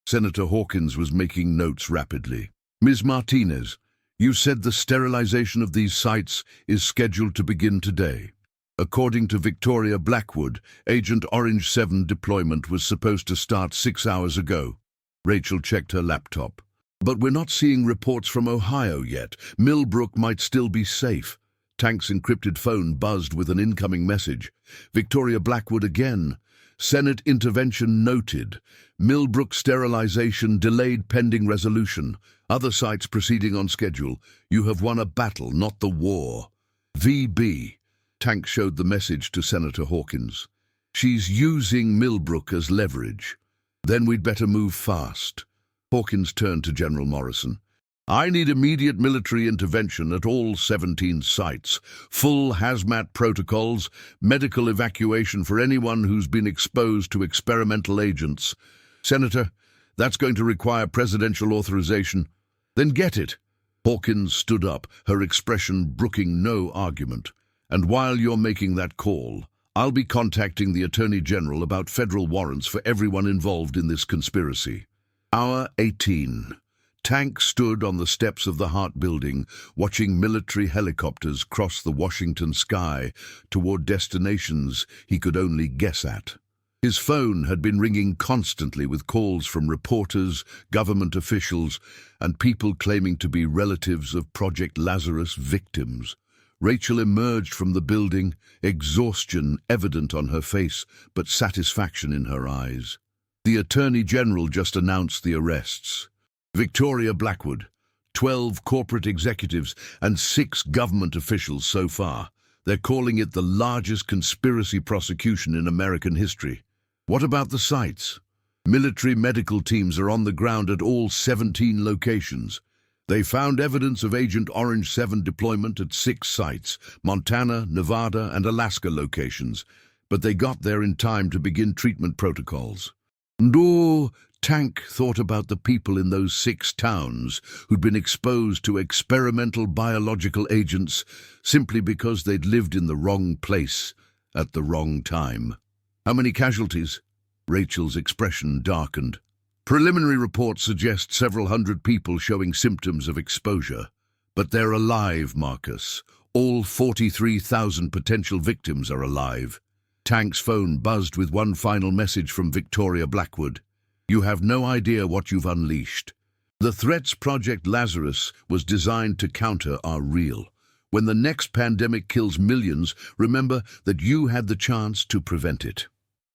Senator Hawkins was making notes rapidly. Ms. Martinez, you said the sterilization of these sites is scheduled to begin today. According to Victoria Blackwood, Agent Orange 7 deployment was supposed to start 6 hours ago. Rachel checked her laptop. But we're not seeing reports from Ohio yet. Millbrook might still be safe. Tank's encrypted phone buzzed with an incoming message. Victoria Blackwood again. Senate intervention noted. Millbrook sterilization delayed pending resolution. Other sites proceeding on schedule. You have won a battle, not the war. VB. Tank showed the message to Senator Hawkins. She's using Millbrook as leverage. Then we'd better move fast. Hawkins turned to General Morrison. I need immediate military intervention at all 17 sites. Full hazmat protocols, medical evacuation for anyone who's been exposed to experimental agents. Senator, that's going to require presidential authorization. Then get it. Hawkins stood up, her expression brooking no argument. And while you're making that call, I'll be contacting the Attorney General about federal warrants for everyone involved in this conspiracy. Hour 18. Tank stood on the steps of the Hart Building, watching military helicopters cross the Washington sky toward destinations he could only guess at. His phone had been ringing constantly with calls from reporters, government officials, and people claiming to be relatives of Project Lazarus victims. Rachel emerged from the building, exhaustion evident on her face, but satisfaction in her eyes. The Attorney General just announced the arrests. Victoria Blackwood, 12 corporate executives and 6 government officials so far. They're calling it the largest conspiracy prosecution in American history. What about the sites? Military medical teams are on the ground at all 17 locations. They found evidence of Agent Orange 7 deployment at 6 sites, Montana, Nevada, and Alaska locations, but they got there in time to begin treatment protocols. Tank thought about the people in those 6 towns who'd been exposed to experimental biological agents simply because they'd lived in the wrong place at the wrong time. How many casualties? Rachel's expression darkened. Preliminary reports suggest several hundred people showing symptoms of exposure. But they're alive, Marcus. All 43,000 potential victims are alive. Tank's phone buzzed with one final message from Victoria Blackwood. You have no idea what you've unleashed. The threats Project Lazarus was designed to counter are real. When the next pandemic kills millions, remember that you had the chance to prevent it.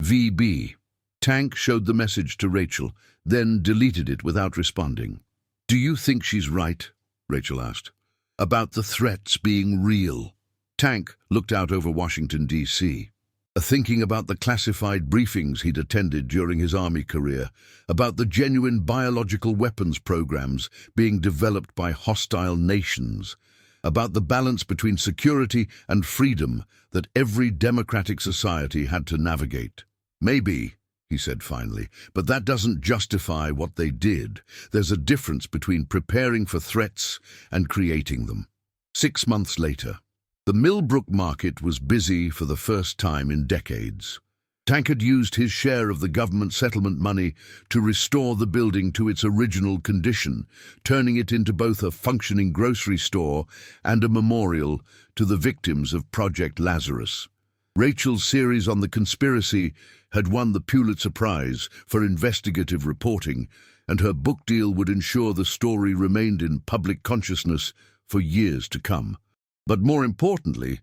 VB. Tank showed the message to Rachel, then deleted it without responding. Do you think she's right? Rachel asked. About the threats being real. Tank looked out over Washington, D.C., thinking about the classified briefings he'd attended during his Army career, about the genuine biological weapons programs being developed by hostile nations, about the balance between security and freedom that every democratic society had to navigate. Maybe, he said finally, but that doesn't justify what they did. There's a difference between preparing for threats and creating them. 6 months later, the Millbrook market was busy for the first time in decades. Tank had used his share of the government settlement money to restore the building to its original condition, turning it into both a functioning grocery store and a memorial to the victims of Project Lazarus. Rachel's series on the conspiracy had won the Pulitzer Prize for investigative reporting, and her book deal would ensure the story remained in public consciousness for years to come. But more importantly,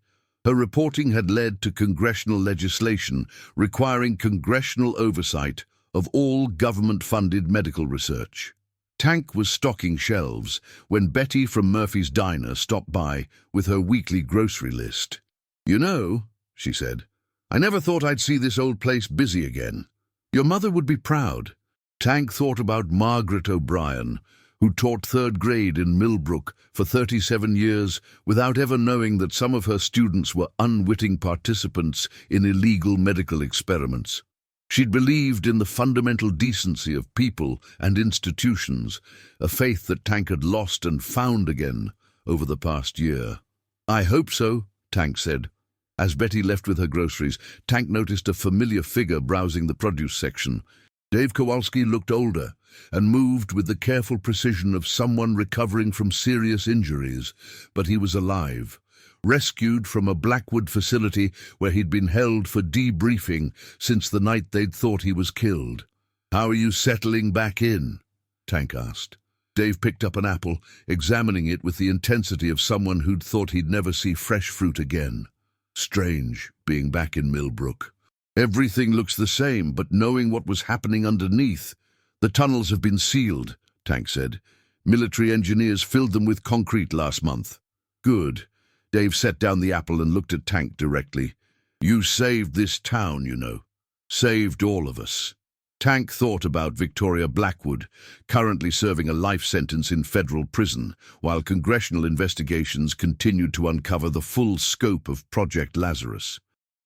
Her reporting had led to congressional legislation requiring congressional oversight of all government-funded medical research. Tank was stocking shelves when Betty from Murphy's Diner stopped by with her weekly grocery list. "You know," she said, "I never thought I'd see this old place busy again. Your mother would be proud." Tank thought about Margaret O'Brien, who taught third grade in Millbrook for 37 years without ever knowing that some of her students were unwitting participants in illegal medical experiments. She'd believed in the fundamental decency of people and institutions, a faith that Tank had lost and found again over the past year. "I hope so," Tank said. As Betty left with her groceries, Tank noticed a familiar figure browsing the produce section. Dave Kowalski looked older and moved with the careful precision of someone recovering from serious injuries, but he was alive. Rescued from a Blackwood facility where he'd been held for debriefing since the night they'd thought he was killed. "How are you settling back in?" Tank asked. Dave picked up an apple, examining it with the intensity of someone who'd thought he'd never see fresh fruit again. "Strange, being back in Millbrook. Everything looks the same, but knowing what was happening underneath. The tunnels have been sealed," Tank said. "Military engineers filled them with concrete last month." "Good." Dave set down the apple and looked at Tank directly. "You saved this town, you know. Saved all of us." Tank thought about Victoria Blackwood, currently serving a life sentence in federal prison, while congressional investigations continued to uncover the full scope of Project Lazarus.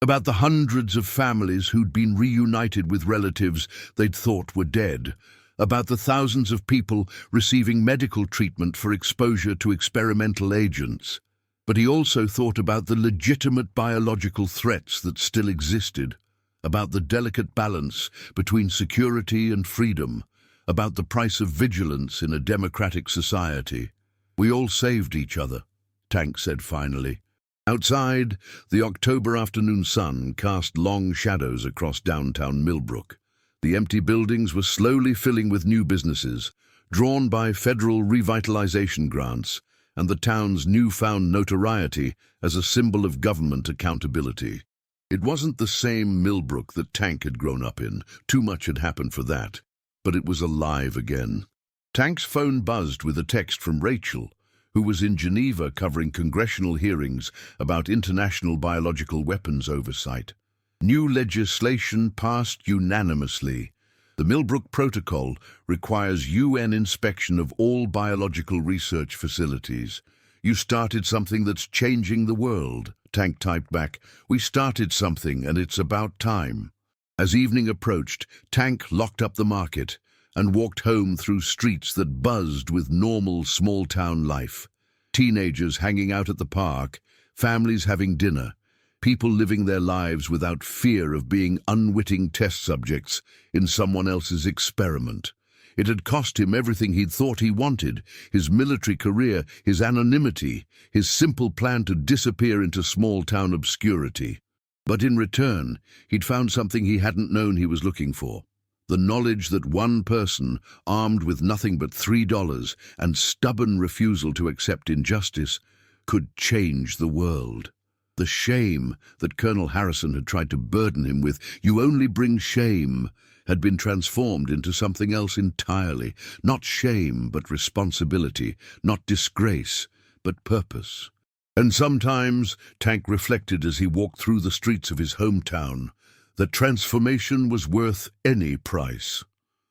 About the hundreds of families who'd been reunited with relatives they'd thought were dead. About the thousands of people receiving medical treatment for exposure to experimental agents. But he also thought about the legitimate biological threats that still existed, about the delicate balance between security and freedom, about the price of vigilance in a democratic society. "We all saved each other," Tank said finally. Outside, the October afternoon sun cast long shadows across downtown Millbrook. The empty buildings were slowly filling with new businesses, drawn by federal revitalization grants and the town's newfound notoriety as a symbol of government accountability. It wasn't the same Millbrook that Tank had grown up in. Too much had happened for that. But it was alive again. Tank's phone buzzed with a text from Rachel, who was in Geneva covering congressional hearings about international biological weapons oversight. New legislation passed unanimously. The Millbrook Protocol requires UN inspection of all biological research facilities. "You started something that's changing the world," Tank typed back. "We started something, and it's about time." As evening approached, Tank locked up the market and walked home through streets that buzzed with normal small-town life. Teenagers hanging out at the park, families having dinner, people living their lives without fear of being unwitting test subjects in someone else's experiment. It had cost him everything he'd thought he wanted: his military career, his anonymity, his simple plan to disappear into small-town obscurity. But in return, he'd found something he hadn't known he was looking for. The knowledge that one person, armed with nothing but $3 and stubborn refusal to accept injustice, could change the world. The shame that Colonel Harrison had tried to burden him with, "You only bring shame," had been transformed into something else entirely. Not shame, but responsibility. Not disgrace, but purpose. And sometimes, Tank reflected as he walked through the streets of his hometown, that transformation was worth any price.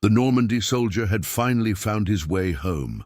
The Normandy soldier had finally found his way home.